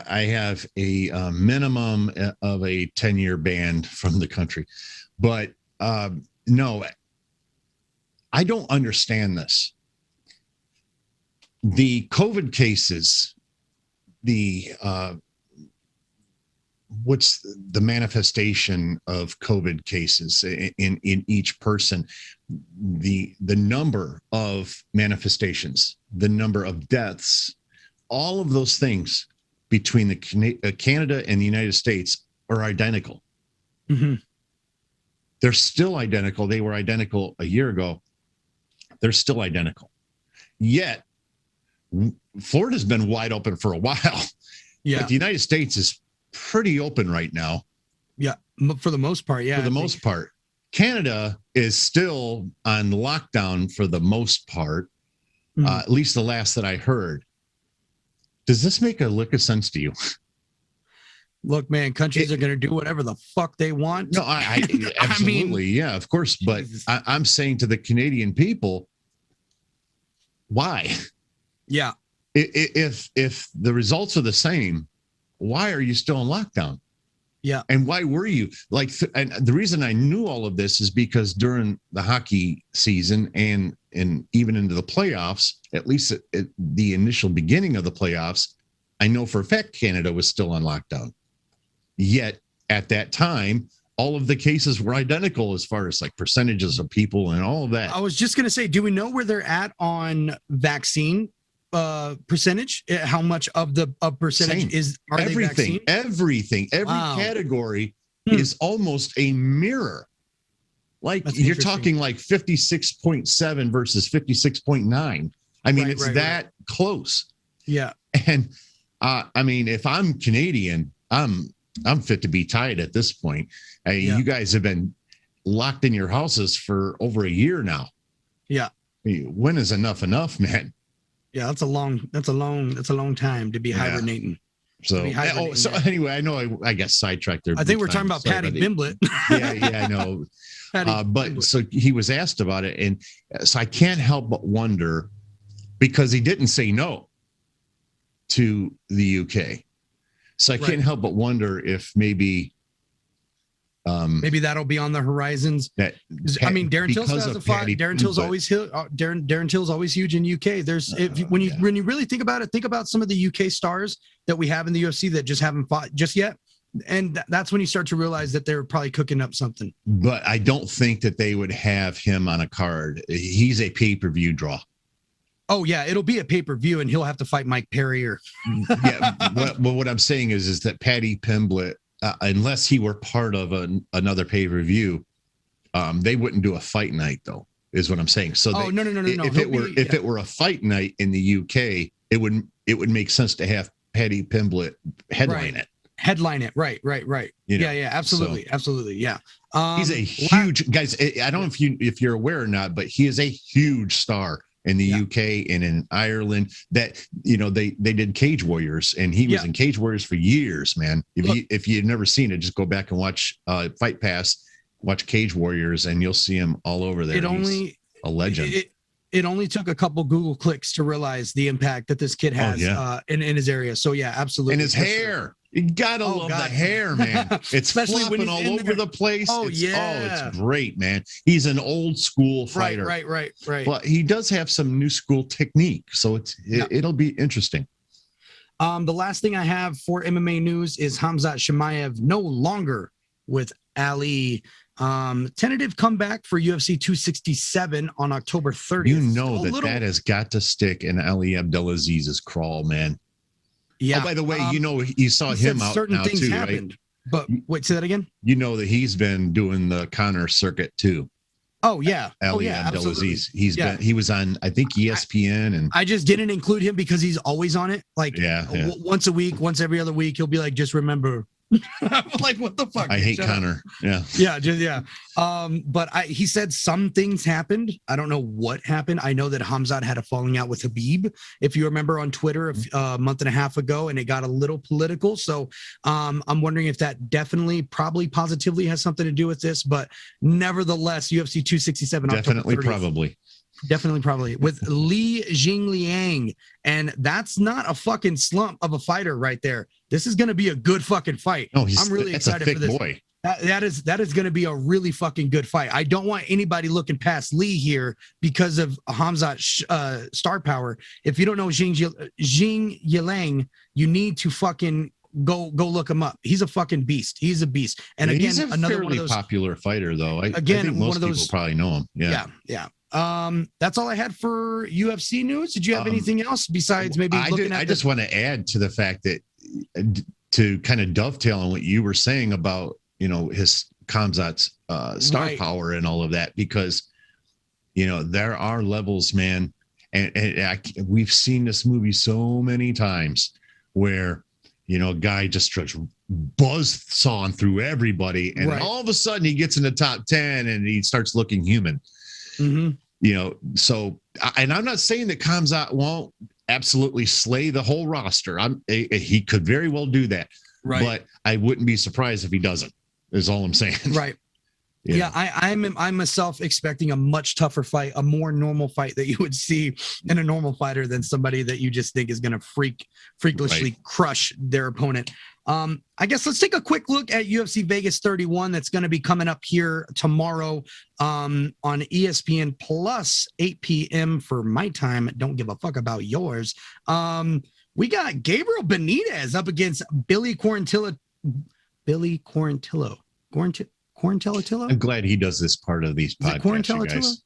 I have a minimum of a 10-year ban from the country. But no, I don't understand this. The COVID cases, what's the manifestation of COVID cases in each person, the number of manifestations, the number of deaths, all of those things between the Canada and the United States are identical.
Mm-hmm.
They're still identical. They were identical a year ago. They're still identical. Yet Florida's been wide open for a while.
Yeah.
But the United States is pretty open right now.
Yeah, for the most part. Yeah,
for the most part. Canada is still on lockdown for the most part, at least the last that I heard. Does this make a lick of sense to you?
Look, man, countries are going to do whatever the fuck they want.
No, I absolutely, yeah, of course. But I'm saying to the Canadian people, why?
Yeah.
If the results are the same, why are you still in lockdown?
Yeah.
And why were you like, and the reason I knew all of this is because during the hockey season and even into the playoffs, at least at the initial beginning of the playoffs, I know for a fact Canada was still on lockdown. Yet at that time, all of the cases were identical as far as like percentages of people and all of that.
I was just going to say, do we know where they're at on vaccine percentage? How much of the percentage are they vaccine?
Every category is almost a mirror. Like you're talking like 56.7 versus 56.9. I mean, it's that close.
Yeah.
And I mean, if I'm Canadian, I'm fit to be tied at this point. You guys have been locked in your houses for over a year now.
Yeah.
When is enough, man?
Yeah, that's a long time to be hibernating.
So anyway, I know I got sidetracked there.
I think we're talking about Patty Pimblett.
Yeah, I know. But so he was asked about it, and so I can't help but wonder, because he didn't say no to the UK. So I can't help but wonder if maybe
that'll be on the horizons. I mean, Darren Till's has a fight. Darren Till's always Darren Till's always huge in UK. There's when you really think about it, think about some of the UK stars that we have in the UFC that just haven't fought just yet. And that's when you start to realize that they're probably cooking up something.
But I don't think that they would have him on a card. He's a pay-per-view draw.
Oh yeah, it'll be a pay-per-view, and he'll have to fight Mike Perry or.
Yeah, but what I'm saying is that Patty Pimblett, unless he were part of another pay-per-view, they wouldn't do a fight night though. Is what I'm saying. So
no.
If it were a fight night in the UK, it would make sense to have Patty Pimblett headline it.
Headline it, right.
You know,
yeah, absolutely, yeah.
He's a huge guys. I don't know if you're aware or not, but he is a huge star in the UK and in Ireland. That they did Cage Warriors, and he was in Cage Warriors for years, man. If you've never seen it, just go back and watch Fight Pass, watch Cage Warriors, and you'll see him all over there. He's a legend.
It only took a couple Google clicks to realize the impact that this kid has in his area. So yeah, absolutely.
And his hair. You gotta love the hair, man. It's especially flopping all over the place. It's great, man. He's an old school fighter.
Right.
But he does have some new school technique, so it'll be interesting.
The last thing I have for MMA news is Khamzat Chimaev no longer with Ali. Tentative comeback for UFC 267 on October 30th.
You know that has got to stick in Ali Abdelaziz's crawl, man.
Yeah.
Oh, by the way, you saw him out
certain
now
things
too,
happened.
right?
But wait, say that again.
You know that he's been doing the Conor circuit too.
Oh yeah.
Ali Abdelaziz. He was on, I think, ESPN, and
I just didn't include him because he's always on it. Like once a week, once every other week, he'll be like, just remember. Like, what the fuck?
I hate Conor. Yeah.
But he said some things happened. I don't know what happened. I know that Khamzat had a falling out with Khabib, if you remember, on Twitter a month and a half ago, and it got a little political. So I'm wondering if that definitely, probably positively has something to do with this. But nevertheless, UFC 267.
Definitely, probably
with Li Jingliang, and that's not a fucking slump of a fighter right there. This is going to be a good fucking fight.
Oh,
I'm really excited for this.
Boy.
That is going to be a really fucking good fight. I don't want anybody looking past Lee here because of Khamzat's star power. If you don't know Jing Yilang, you need to fucking go look him up. He's a fucking beast. He's a beast. And again,
he's a
another
fairly
one of those
popular fighter, though. I think most people probably know him.
Yeah. That's all I had for UFC news. Did you have anything else besides maybe looking at?
I just want to add to the fact that, to kind of dovetail on what you were saying about, his Khamzat's star power and all of that, because there are levels, man, and we've seen this movie so many times where a guy just starts buzzsawing through everybody, and all of a sudden he gets in the top 10 and he starts looking human. So, and I'm not saying that Khamzat won't absolutely slay the whole roster. He could very well do that, but I wouldn't be surprised if he doesn't, is all I'm saying.
Right. Yeah, I'm myself expecting a much tougher fight, a more normal fight that you would see in a normal fighter than somebody that you just think is going to freakishly crush their opponent. I guess let's take a quick look at UFC Vegas 31 that's going to be coming up here tomorrow on ESPN Plus, 8 p.m. for my time. Don't give a fuck about yours. We got Gabriel Benitez up against Billy Quarantillo.
I'm glad he does this part of these podcasts, guys.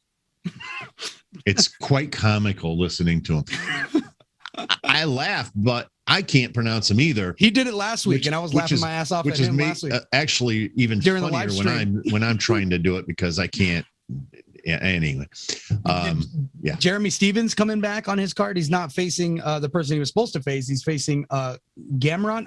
It's quite comical listening to him. I laugh, but I can't pronounce him either.
He did it last week, and I was laughing my ass off at him last week.
Actually, even during funnier when I'm trying to do it because I can't. Yeah. Anyway,
Jeremy Stevens coming back on his card. He's not facing the person he was supposed to face. He's facing Gamron.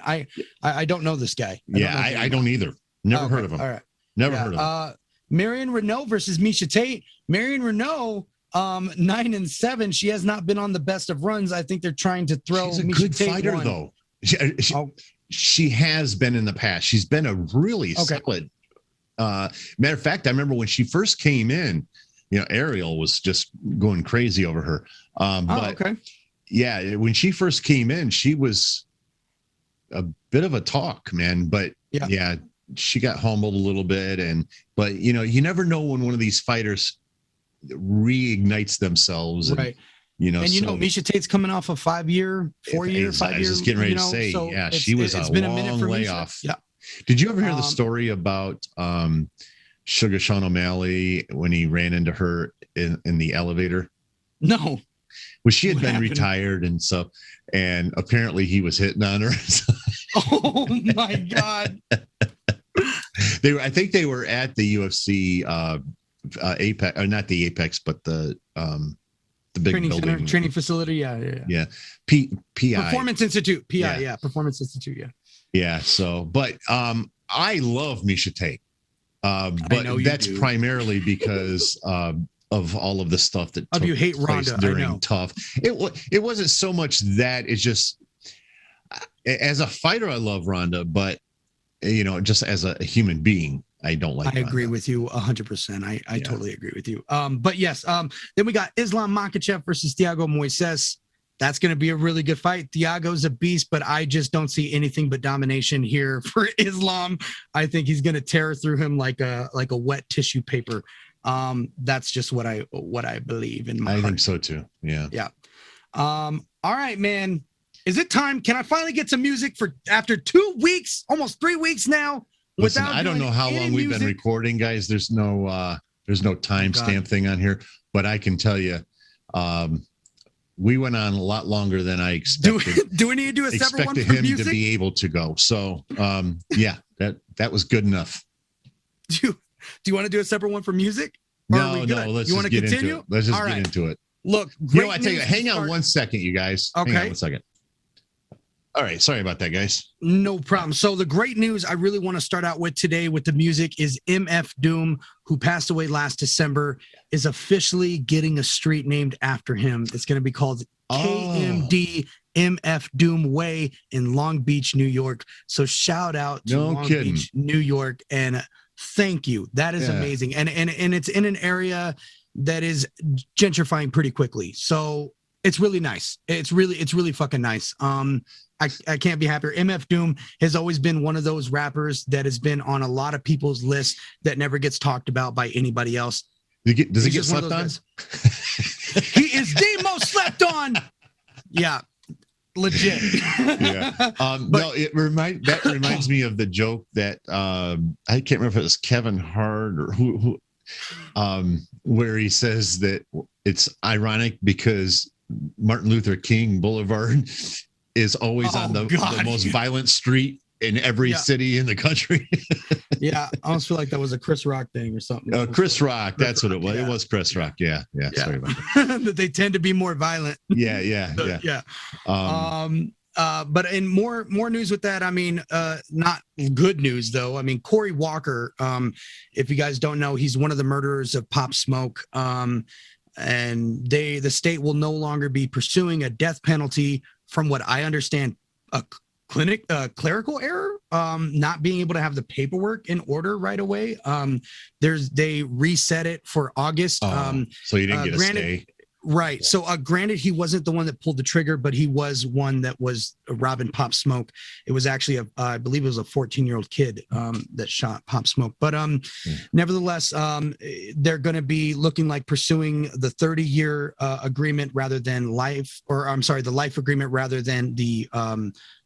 I don't know this guy.
I don't either. Never heard of him.
All right.
Never heard of him.
Marion Renault versus Miesha Tate. Marion Renault, 9-7. She has not been on the best of runs. I think they're trying to throw.
She's a
Miesha
good
Tate
fighter, though. She has been in the past. She's been a really solid. Matter of fact, I remember when she first came in, Ariel was just going crazy over her. When she first came in, she was a bit of a talk, man. But she got humbled a little bit, but you never know when one of these fighters reignites themselves,
right? Miesha Tate's coming off a 5-year, 4-year, 5 years.
I was just getting ready to say, she was a long layoff.
Yeah.
Did you ever hear the story about Sugar Sean O'Malley when he ran into her in the elevator?
No.
Well, she had been retired and stuff, and apparently he was hitting on her.
Oh my God.
I think they were at the UFC Apex, or not the Apex, but the big
training
building,
center, training facility. Yeah.
PI
Performance Institute. PI. Performance Institute.
Yeah. So, but I love Miesha Tate, but that's primarily because of all of the stuff that
you hate Ronda
during Tough. It wasn't so much that, it's just as a fighter, I love Ronda, but just as a human being, I don't like.
I agree with you 100%. I totally agree with you. But yes, then we got Islam Makhachev versus Thiago Moises. That's going to be a really good fight. Thiago's a beast, but I just don't see anything but domination here for Islam. I think he's going to tear through him like a wet tissue paper. That's just what I believe in my heart.
I think so too. Yeah.
Yeah. All right, man. Is it time? Can I finally get some music for after 2 weeks, almost 3 weeks now?
Listen, I don't know how long we've been recording, guys. There's no timestamp thing on here, but I can tell you, we went on a lot longer than I expected.
Do we need to do a separate one for
him
music?
To be able to go. So, yeah, that was good enough.
Do you want to do a separate one for music?
No. Let's just get into it. Let's just get into it.
Look,
I tell you, hang on 1 second, you guys.
Okay.
Hang on 1 second. All right. Sorry about that, guys.
No problem. So the great news I really want to start out with today with the music is MF Doom, who passed away last December, is officially getting a street named after him. It's going to be called KMD MF Doom Way in Long Beach, New York. So shout out to Long Beach, New York, and thank you. That is amazing. And it's in an area that is gentrifying pretty quickly. So it's really nice. It's really fucking nice. I can't be happier. MF Doom has always been one of those rappers that has been on a lot of people's lists that never gets talked about by anybody else.
Does he get slept on?
He is the most slept on. Yeah, legit.
Yeah. No, that reminds me of the joke that I can't remember if it was Kevin Hart or who where he says that it's ironic because Martin Luther King Boulevard is always on the most violent street in every city in the country.
Yeah, I almost feel like that was a Chris Rock thing or something.
Chris Rock, that's what it was. Yeah. It was Chris Rock. Yeah. Sorry about that.
That they tend to be more violent.
Yeah.
But in more news with that, I mean, not good news though. I mean, Corey Walker, if you guys don't know, he's one of the murderers of Pop Smoke. And the state will no longer be pursuing a death penalty, from what I understand, a clerical error, not being able to have the paperwork in order right away. They reset it for August.
So you didn't get a stay.
Right. So granted, he wasn't the one that pulled the trigger, but he was one that was robbing Pop Smoke. It was actually I believe it was a 14-year-old kid that shot Pop Smoke. But nevertheless, they're going to be looking like pursuing the 30-year agreement rather than life, or I'm sorry, the life agreement rather than the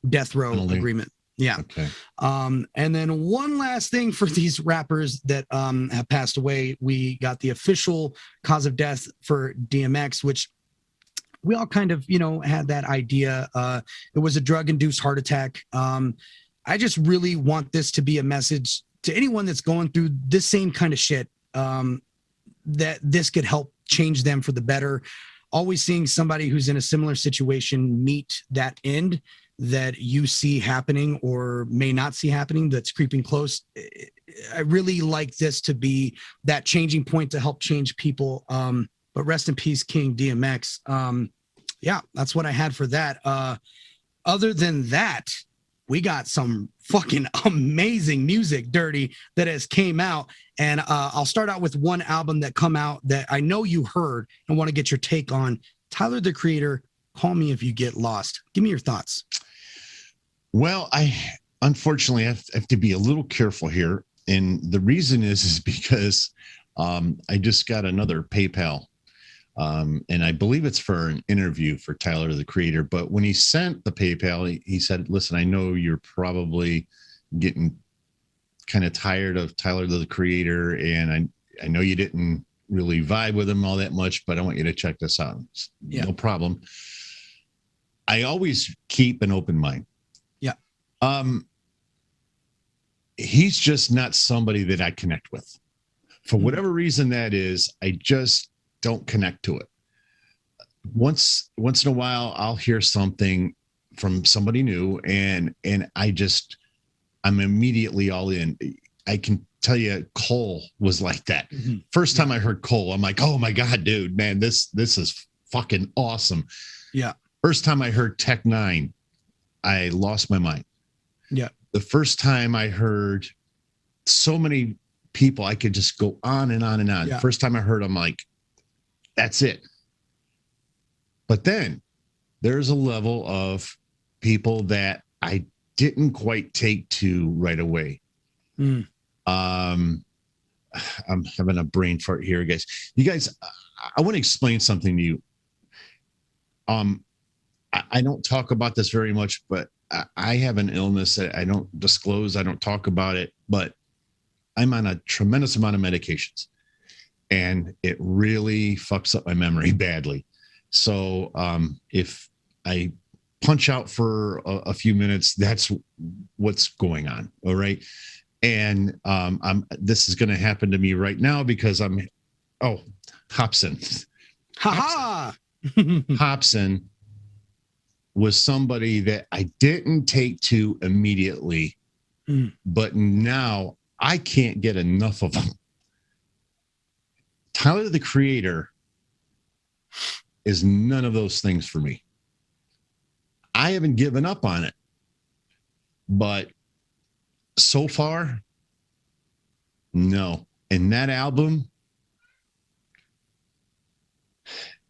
death row agreement. Yeah. Okay. And then one last thing for these rappers that have passed away, we got the official cause of death for DMX, which we all kind of, had that idea. It was a drug-induced heart attack. I just really want this to be a message to anyone that's going through this same kind of shit, that this could help change them for the better. Always seeing somebody who's in a similar situation meet that end that you see happening or may not see happening, that's creeping close. I really like this to be that changing point to help change people. But rest in peace, King DMX. Yeah, that's what I had for that. Other than that, we got some fucking amazing music, Dirty, that has came out. And I'll start out with one album that come out that I know you heard and want to get your take on. Tyler, the Creator, Call Me If You Get Lost. Give me your thoughts.
Well, I unfortunately have to be a little careful here. And the reason is because I just got another PayPal. And I believe it's for an interview for Tyler, the Creator. But when he sent the PayPal, he said, listen, I know you're probably getting kind of tired of Tyler, the Creator. And I know you didn't really vibe with him all that much, but I want you to check this out. Yeah. No problem. I always keep an open mind.
Yeah.
He's just not somebody that I connect with. For whatever reason that is, I just don't connect to it. Once in a while, I'll hear something from somebody new, and I'm immediately all in. I can tell you, Cole was like that. Mm-hmm. First time I heard Cole, I'm like, oh my God, dude, man, this is fucking awesome.
Yeah.
First time I heard Tech 9, I lost my mind.
Yeah.
The first time I heard so many people, I could just go on and on and on. Yeah. First time I heard, I'm like, that's it. But then there's a level of people that I didn't quite take to right away. I'm having a brain fart here, guys. You guys, I want to explain something to you. I don't talk about this very much, but I have an illness that I don't disclose. I don't talk about it, but I'm on a tremendous amount of medications, and it really fucks up my memory badly. So if I punch out for a few minutes, that's what's going on. All right. And this is going to happen to me right now because Hobson.
Ha
Hobson was somebody that I didn't take to immediately, but now I can't get enough of him. Tyler, the Creator, is none of those things for me. I haven't given up on it, but so far, no. And that album,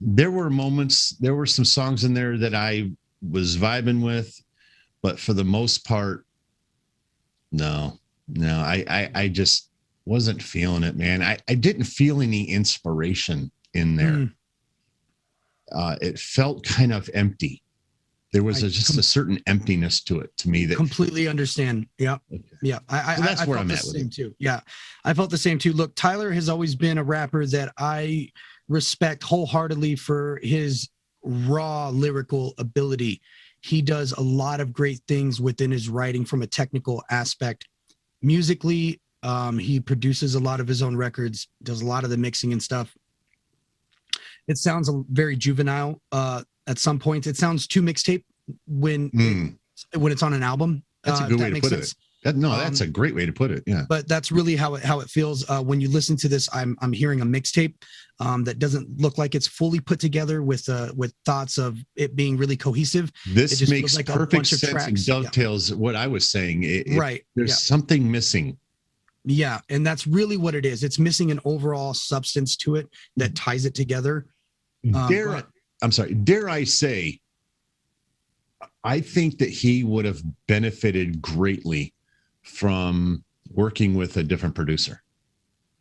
there were some songs in there that I was vibing with, but for the most part, no. I just wasn't feeling it, man. I didn't feel any inspiration in there. It felt kind of empty. There was just a certain emptiness to it to me that
completely understand. Yeah.
Okay.
Yeah.
So that's where
felt
I'm
the
at with
same
it.
too. Yeah. I felt the same too. Look, Tyler has always been a rapper that I respect wholeheartedly for his raw lyrical ability. He does a lot of great things within his writing from a technical aspect. Musically, he produces a lot of his own records, does a lot of the mixing and stuff. It sounds very juvenile at some points. It sounds too mixtape when it's on an album.
That's a good way to put it. That's a great way to put it. Yeah.
But that's really how it feels. When you listen to this, I'm hearing a mixtape that doesn't look like it's fully put together with thoughts of it being really cohesive.
This makes like perfect sense and dovetails what I was saying.
Right.
There's something missing.
Yeah. And that's really what it is. It's missing an overall substance to it that ties it together. Dare
I say, I think that he would have benefited greatly from working with a different producer.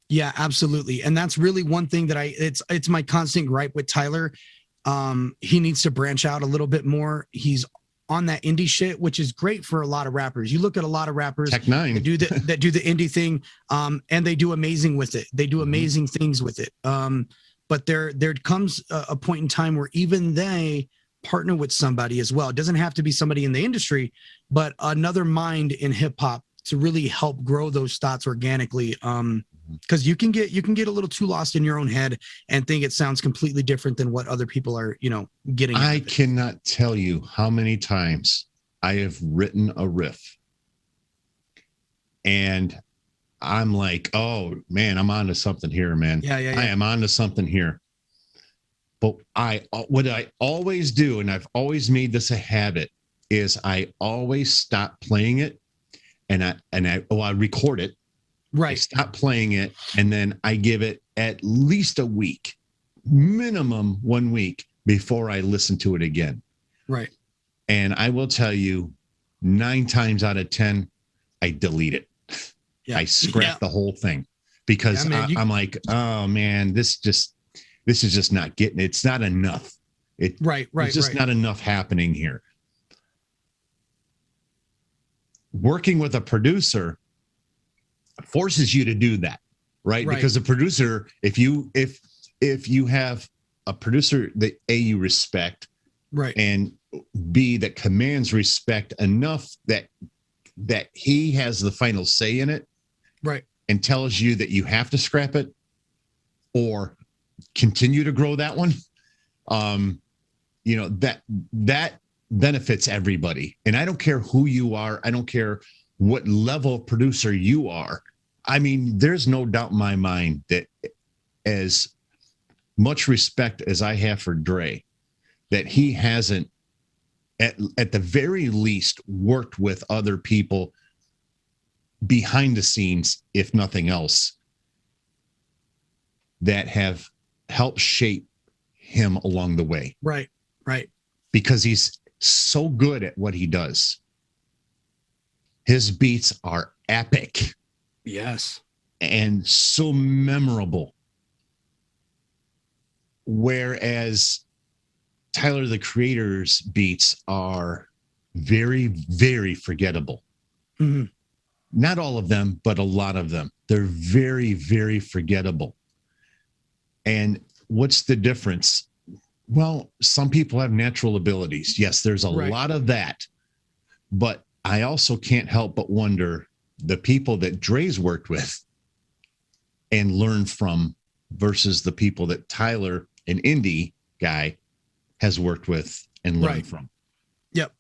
Yeah, absolutely. And that's really one thing that it's my constant gripe with Tyler. He needs to branch out a little bit more. He's on that indie shit, which is great for a lot of rappers. You look at a lot of rappers
Tech Nine
that do the indie thing, and they do amazing with it. They do amazing things with it. But there comes a point in time where even they partner with somebody as well. It doesn't have to be somebody in the industry, but another mind in hip hop to really help grow those thoughts organically. Because you can get a little too lost in your own head and think it sounds completely different than what other people are, getting.
I cannot tell you how many times I have written a riff and I'm like, oh man, I'm onto something here, man.
Yeah.
I am onto something here. But what I always do, and I've always made this a habit, is I always stop playing it and I record it.
Right.
I stop playing it and then I give it at least a week, minimum 1 week before I listen to it again.
Right.
And I will tell you 9 times out of 10, I delete it. Yeah. I scrap the whole thing because I'm like, oh man, this is just not getting it. It's not enough. It's just not enough happening here. Working with a producer forces you to do that, right? Because a producer, if you have a producer that A, you respect,
right,
and B, that commands respect enough that he has the final say in it,
right,
and tells you that you have to scrap it or continue to grow that one, that benefits everybody. And I don't care who you are. I don't care what level of producer you are. I mean, there's no doubt in my mind that as much respect as I have for Dre, that he hasn't at the very least worked with other people behind the scenes, if nothing else, that have helped shape him along the way.
Right.
Because he's so good at what he does. His beats are epic.
Yes.
And so memorable. Whereas Tyler, the Creator's beats are very, very forgettable.
Mm-hmm.
Not all of them, but a lot of them. They're very, very forgettable. And what's the difference? Well, some people have natural abilities. Yes, there's a
Right.
lot of that. But I also can't help but wonder the people that Dre's worked with and learned from versus the people that Tyler, an indie guy, has worked with and learned from.
Yep.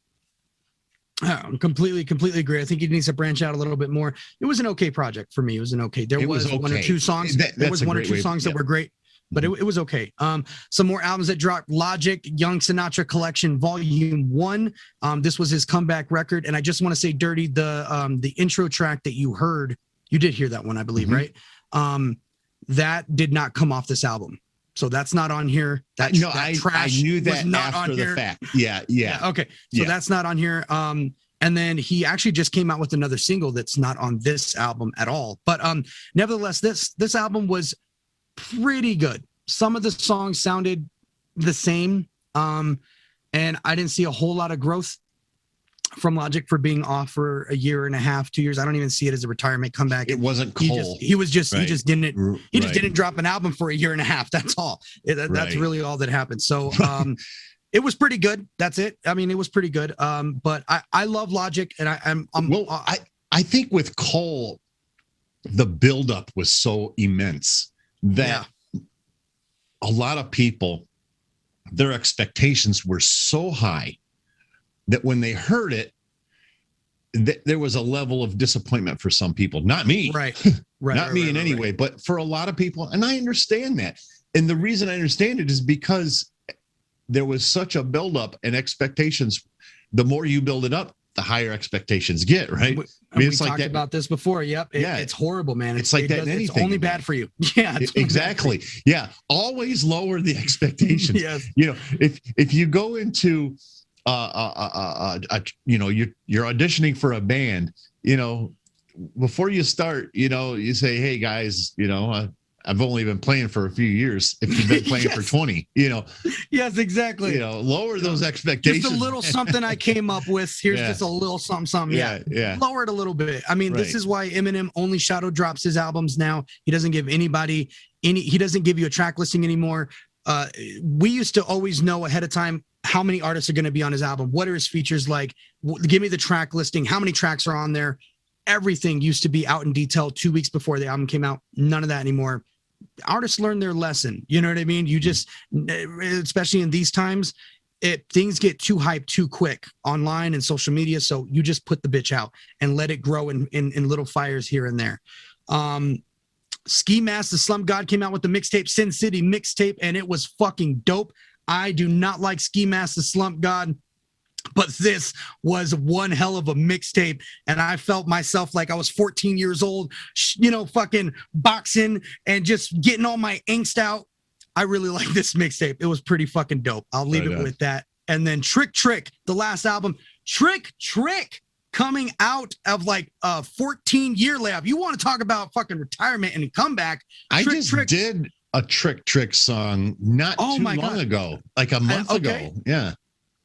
Completely agree. I think he needs to branch out a little bit more. It was an okay project for me. It was an okay. There was one or two songs. There was one or two songs that were great, but it was okay. Some more albums that dropped: Logic, Young Sinatra Collection, Volume 1. This was his comeback record, and I just want to say, Dirty, the intro track that you heard, you did hear that one, I believe, right? That did not come off this album. So that's not on here.
I knew that not after the fact. Yeah.
Okay. So that's not on here. And then he actually just came out with another single that's not on this album at all. But nevertheless, this album was pretty good. Some of the songs sounded the same. And I didn't see a whole lot of growth from Logic for being off for a year and a half, 2 years. I don't even see it as a retirement comeback.
It wasn't Cole.
He just didn't drop an album for a year and a half. That's all. That's really all that happened. So it was pretty good. That's it. I mean, it was pretty good. But I love Logic, and
I think with Cole, the buildup was so immense that a lot of people, their expectations were so high that when they heard it, there was a level of disappointment for some people. Not me. Not me in any way, but for a lot of people. And I understand that. And the reason I understand it is because there was such a buildup and expectations. The more you build it up, the higher expectations get, right?
I mean, we talked about this before. Yep. It's horrible, man.
It's like that in anything.
It's only bad for you. Yeah.
Exactly. Yeah. Always lower the expectations.
Yes.
You know, if you go into you're auditioning for a band, before you start, you say, hey guys, I've only been playing for a few years. If you've been playing for 20,
Yes, exactly.
Lower those expectations.
Just a little something I came up with. Here's just a little something. Yeah. Lower it a little bit. I mean, this is why Eminem only shadow drops his albums now. He doesn't give anybody he doesn't give you a track listing anymore. We used to always know ahead of time how many artists are going to be on his album. What are his features like? Give me the track listing. How many tracks are on there? Everything used to be out in detail 2 weeks before the album came out. None of that anymore. Artists learn their lesson. You know what I mean? You just, especially in these times, things get too hyped too quick online and social media. So you just put the bitch out and let it grow in little fires here and there. Ski Mask, the Slump God, came out with the mixtape Sin City mixtape, and it was fucking dope. I do not like Ski Mask, the Slump God, but this was one hell of a mixtape, and I felt myself like I was 14 years old, fucking boxing and just getting all my angst out. I really like this mixtape. It was pretty fucking dope. I'll leave it with that. And then Trick, the last album, Trick, coming out of like a 14-year layoff. You want to talk about fucking retirement and comeback?
I just did a Trick song not too long ago, like a month ago. Yeah.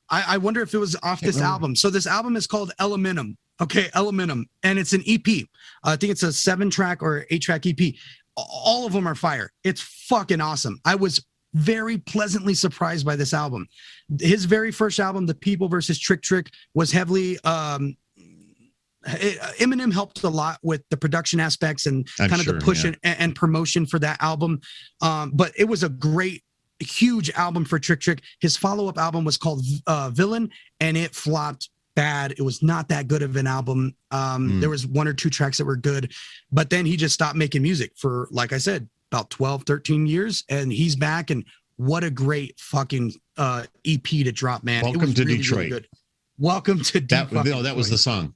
I wonder if it was off this album. So this album is called Elementum. Okay, Elementum. And it's an EP. I think it's a 7-track or 8-track EP. All of them are fire. It's fucking awesome. I was very pleasantly surprised by this album. His very first album, The People versus Trick, was heavily Eminem helped a lot with the production aspects and the push and promotion for that album. But it was a huge album for Trick. His follow-up album was called Villain, and it flopped bad. It was not that good of an album. There was 1 or 2 tracks that were good, but then he just stopped making music for, like I said, about 12, 13 years, and he's back, and what a great fucking EP to drop, man.
Welcome to Detroit.
Really good. Welcome to Detroit.
That was the song.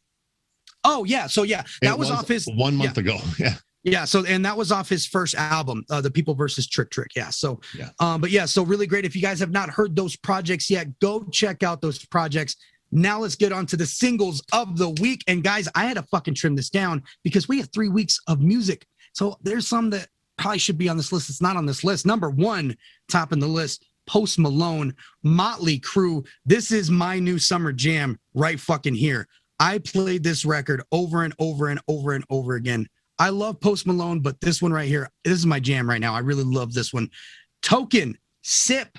Oh, yeah. So, that was off his
1 month ago. Yeah.
Yeah. So, and that was off his first album, The People versus Trick. Yeah. So, so really great. If you guys have not heard those projects yet, go check out those projects. Now let's get on to the singles of the week. And guys, I had to fucking trim this down because we have 3 weeks of music. So there's some that probably should be on this list. It's not on this list. Number 1, top in the list, Post Malone, Motley Crue. This is my new summer jam right fucking here. I played this record over and over and over and over again. I love Post Malone, but this one right here, this is my jam right now. I really love this one. Token, Sip,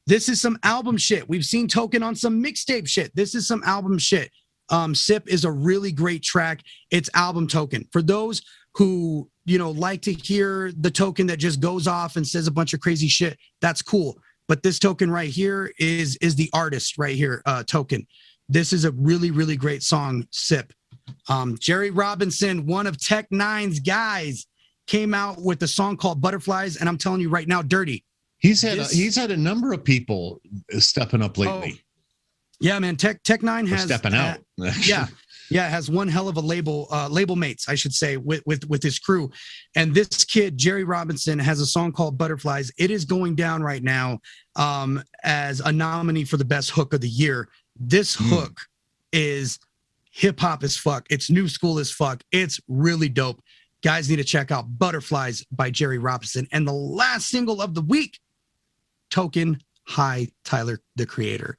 This is some album shit. We've seen Token on some mixtape shit. This is some album shit. Sip is a really great track. It's album Token. For those who, like to hear the Token that just goes off and says a bunch of crazy shit, that's cool. But this Token right here is the artist right here, Token. This is a really, really great song, Sip. Jerry Robinson, one of Tech Nine's guys, came out with a song called Butterflies, and I'm telling you right now, dirty.
He's had a number of people stepping up lately.
Oh, yeah, man. Tech Nine has
stepping out.
Has one hell of a label mates, I should say, with his crew. And this kid, Jerry Robinson, has a song called Butterflies. It is going down right now as a nominee for the best hook of the year. This hook is hip hop as fuck. It's new school as fuck. It's really dope. Guys need to check out Butterflies by Jerry Robinson. And the last single of the week, Token, Hi, Tyler, the Creator.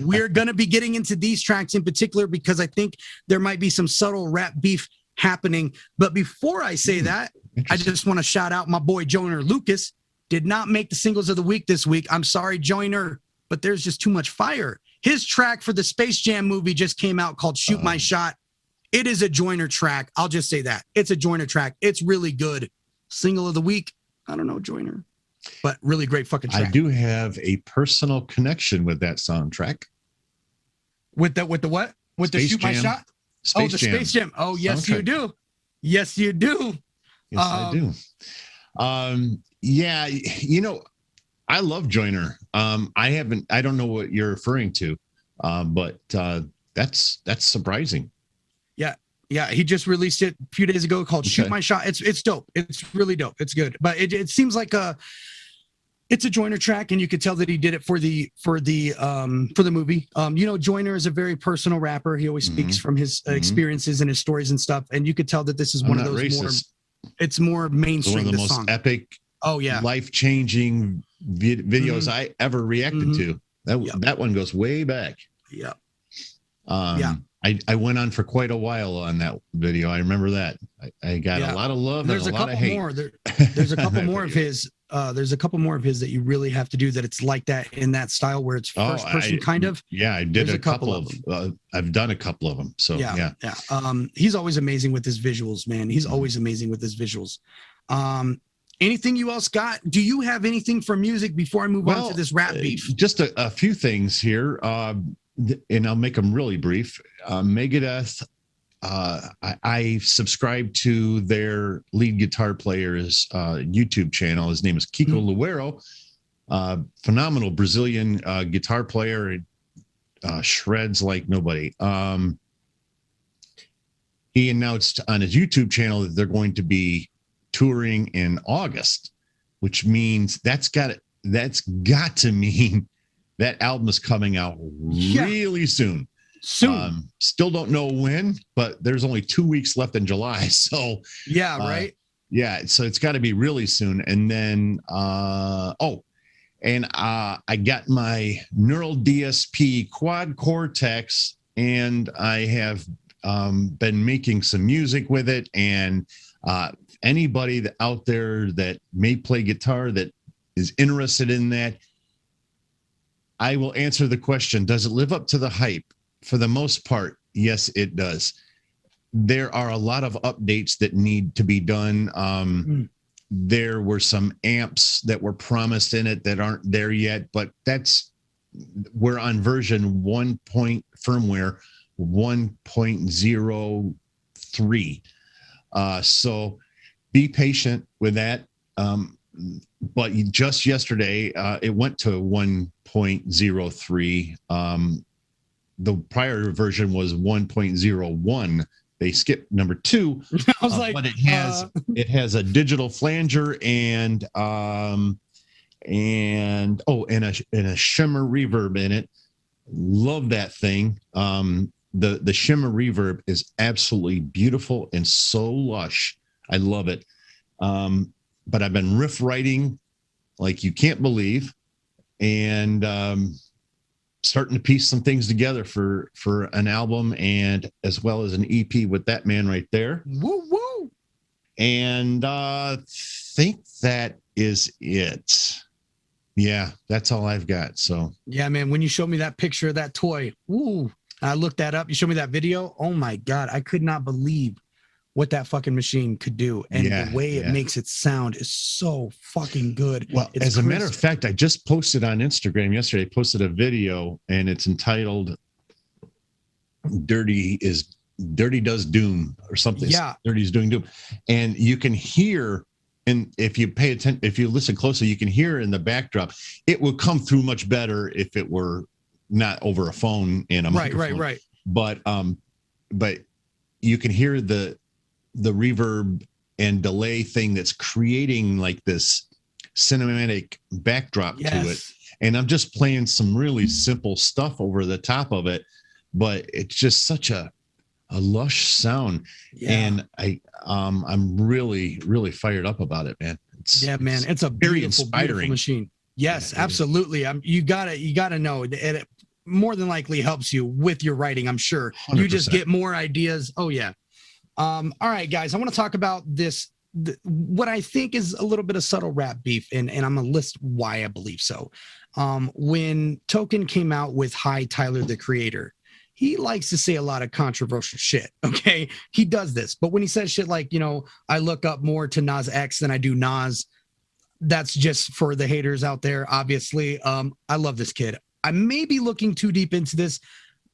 We're going to be getting into these tracks in particular because I think there might be some subtle rap beef happening. But before I say that, I just want to shout out my boy Joyner Lucas. Did not make the singles of the week this week. I'm sorry, Joyner, but there's just too much fire. His track for the Space Jam movie just came out called Shoot My Shot. It is a Joyner track. I'll just say that. It's a Joyner track. It's really good. Single of the week, I don't know, Joyner. But really great fucking track.
I do have a personal connection with that soundtrack.
With the what? With
Space
the Shoot
Jam.
My Shot?
Space Jam.
Space Jam. Oh, yes,
soundtrack.
you do. Yes, you do.
Yes, I do. Yeah, I love Joyner. I don't know what you're referring to, but that's surprising.
Yeah, he just released it a few days ago called Shoot My Shot. It's dope. It's really dope. It's good. But it seems like it's a Joyner track, and you could tell that he did it for the movie. Joyner is a very personal rapper. He always speaks from his experiences and his stories and stuff. And you could tell that this is one of those racist. It's more mainstream.
One of the most epic, life-changing videos I ever reacted to. That one goes way back.
Yeah.
I went on for quite a while on that video. I remember that. I got a lot of love and a lot of hate.
There's a couple more of his. There's a couple more of his that you really have to do that. It's like that in that style where it's first person kind of.
Yeah, I did a couple of. I've done a couple of them. So yeah.
He's always amazing with his visuals, man. He's always amazing with his visuals. Anything you else got? Do you have anything for music before I move on to this rap beef?
Just a few things here. And I'll make them really brief. Megadeth, I subscribe to their lead guitar player's YouTube channel. His name is Kiko Luero, phenomenal Brazilian guitar player, shreds like nobody. He announced on his YouTube channel that they're going to be touring in August, which means that's got to mean that album is coming out really soon. Still don't know when, but there's only 2 weeks left in July. So
right.
So it's got to be really soon. And then I got my Neural DSP Quad Cortex, and I have been making some music with it. And anybody out there that may play guitar that is interested in that, I will answer the question, does it live up to the hype? For the most part, yes, it does. There are a lot of updates that need to be done. There were some amps that were promised in it that aren't there yet, but we're on version 1. Firmware 1.03. So be patient with that. But just yesterday, it went to 1.03. The prior version was 1.01. They skipped number 2.
I was like,
but it has a digital flanger and a shimmer reverb in it. Love that thing. The shimmer reverb is absolutely beautiful and so lush. I love it. But I've been riff writing like you can't believe, and starting to piece some things together for an album, and as well as an EP with that man right there.
Woo woo.
And think that is it. Yeah, that's all I've got. So
yeah, man, when you showed me that picture of that toy, ooh, I looked that up. You showed me that video. Oh my God, I could not believe what that fucking machine could do. And the way it makes it sound is so fucking good.
Well,
It's
as a matter of fact, I just posted on Instagram yesterday, I posted a video and it's entitled Dirty Does Doom or something.
Yeah.
Dirty's Doing Doom. And you can hear, and if you pay attention, if you listen closely, you can hear in the backdrop, it will come through much better if it were not over a phone and a microphone.
Right.
But you can hear the reverb and delay thing that's creating like this cinematic backdrop to it. And I'm just playing some really simple stuff over the top of it, but it's just such a lush sound. And I'm really, really fired up about it, man. It's
a
very
beautiful,
inspiring
beautiful machine. Yes, absolutely. You gotta know it more than likely helps you with your writing. I'm sure 100%. You just get more ideas. Oh yeah. All right, guys, I want to talk about this, what I think is a little bit of subtle rap beef, and I'm going to list why I believe so. When Token came out with Hi, Tyler, the Creator, he likes to say a lot of controversial shit, okay? He does this, but when he says shit like, I look up more to Nas X than I do Nas, that's just for the haters out there, obviously. I love this kid. I may be looking too deep into this,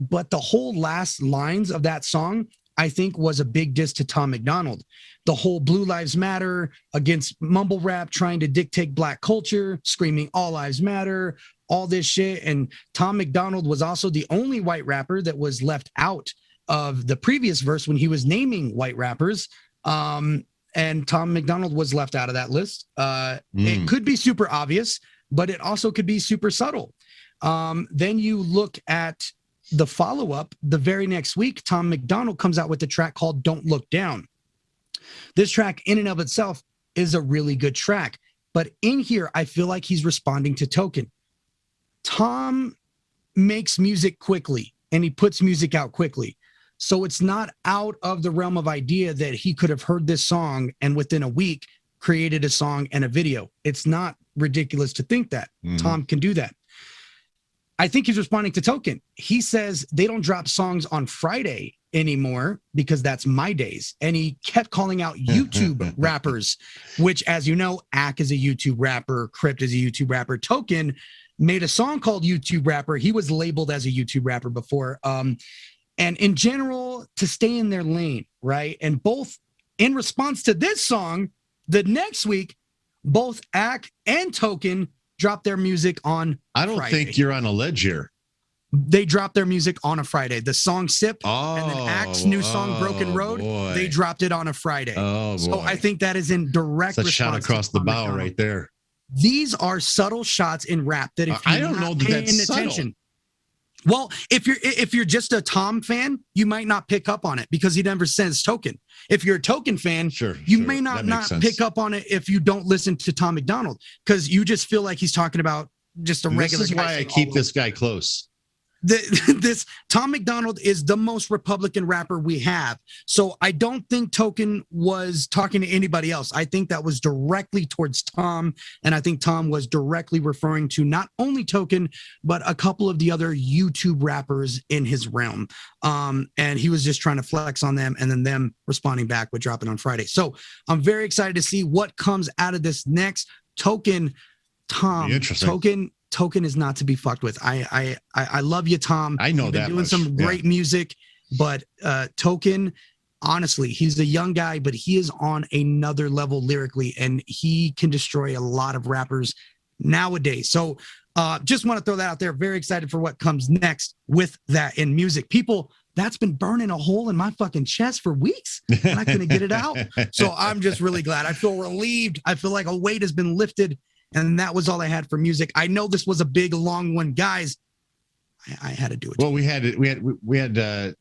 but the whole last lines of that song, I think, was a big diss to Tom McDonald. The whole Blue Lives Matter against mumble rap, trying to dictate black culture, screaming all lives matter, all this shit. And Tom McDonald was also the only white rapper that was left out of the previous verse when he was naming white rappers. And Tom McDonald was left out of that list. It could be super obvious, but it also could be super subtle. Then you look at the follow-up, the very next week, Tom McDonald comes out with a track called Don't Look Down. This track in and of itself is a really good track, but in here, I feel like he's responding to Token. Tom makes music quickly and he puts music out quickly. So it's not out of the realm of idea that he could have heard this song and within a week created a song and a video. It's not ridiculous to think that Tom can do that. I think he's responding to Token. He says they don't drop songs on Friday anymore because that's my days. And he kept calling out YouTube rappers, which, as you know, Ack is a YouTube rapper, Crypt is a YouTube rapper. Token made a song called YouTube Rapper. He was labeled as a YouTube rapper before. And in general, to stay in their lane, right? And both in response to this song, the next week, both Ack and Token drop their music on
I don't
Friday.
think you're on a ledge here.
They dropped their music on a Friday. The song Sip and then Ack's new song Broken Road, they dropped it on a Friday. So I think that is in direct response.
That's a shot across the bow right there.
These are subtle shots in rap that if
I don't know that that's attention.
Well, if you're just a Tom fan, you might not pick up on it because he never says Token. If you're a Token fan, you may not pick up on it if you don't listen to Tom McDonald because you just feel like he's talking about just a regular.
This is why I keep this guy close.
This Tom McDonald is the most Republican rapper we have. So I don't think Token was talking to anybody else. I think that was directly towards Tom. And I think Tom was directly referring to not only Token, but a couple of the other YouTube rappers in his realm. And he was just trying to flex on them and then them responding back with dropping on Friday. So I'm very excited to see what comes out of this next. Token, Tom, Token is not to be fucked with. I love you, Tom.
I know
You've
that
been doing some great music, but Token, honestly, he's a young guy, but he is on another level lyrically, and he can destroy a lot of rappers nowadays. So just want to throw that out there. Very excited for what comes next with that in music. People, that's been burning a hole in my fucking chest for weeks, and I couldn't get it out. So I'm just really glad. I feel relieved. I feel like a weight has been lifted. And that was all I had for music. I know this was a big, long one, guys. I had to do it.
Well, we had to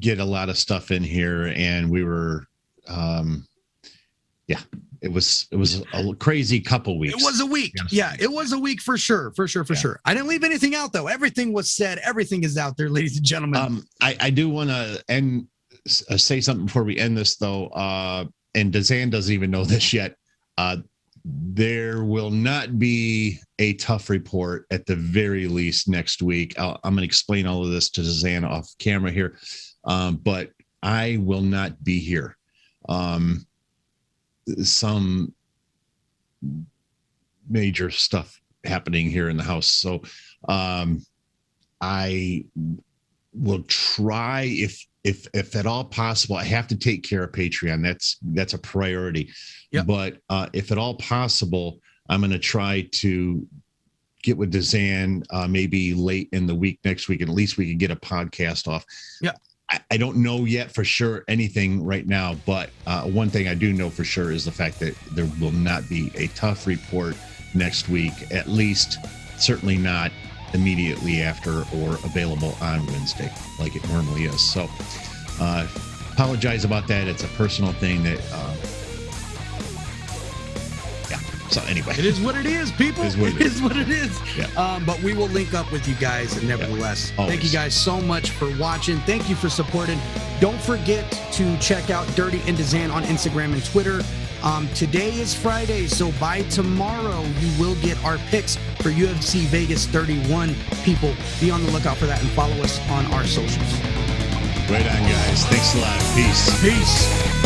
get a lot of stuff in here, and we were, it was a crazy couple weeks.
It was a week. Yeah, it was a week for sure. Sure. I didn't leave anything out though. Everything was said. Everything is out there, ladies and gentlemen.
I do want to say something before we end this though. And DZAN doesn't even know this yet. There will not be a tough report at the very least next week. I'm going to explain all of this to DZAN off camera here, but I will not be here. Some major stuff happening here in the house. So I will try, if at all possible. I have to take care of Patreon. That's a priority. Yep. But if at all possible, I'm going to try to get with DZAN maybe late in the week next week, and at least we can get a podcast off.
Yeah.
I don't know yet for sure anything right now, but one thing I do know for sure is the fact that there will not be a tough report next week, at least certainly not immediately after or available on Wednesday like it normally is. So apologize about that. It's a personal thing that so anyway,
it is what it is, people. It is what it is.
Yeah.
But we will link up with you guys nevertheless.
Yeah,
thank you guys so much for watching. Thank you for supporting. Don't forget to check out Dirty and DZAN on Instagram and Twitter. Today is Friday, so by tomorrow you will get our picks for UFC Vegas 31. People, be on the lookout for that and follow us on our socials.
Right on, guys. Thanks a lot. Peace.
Peace.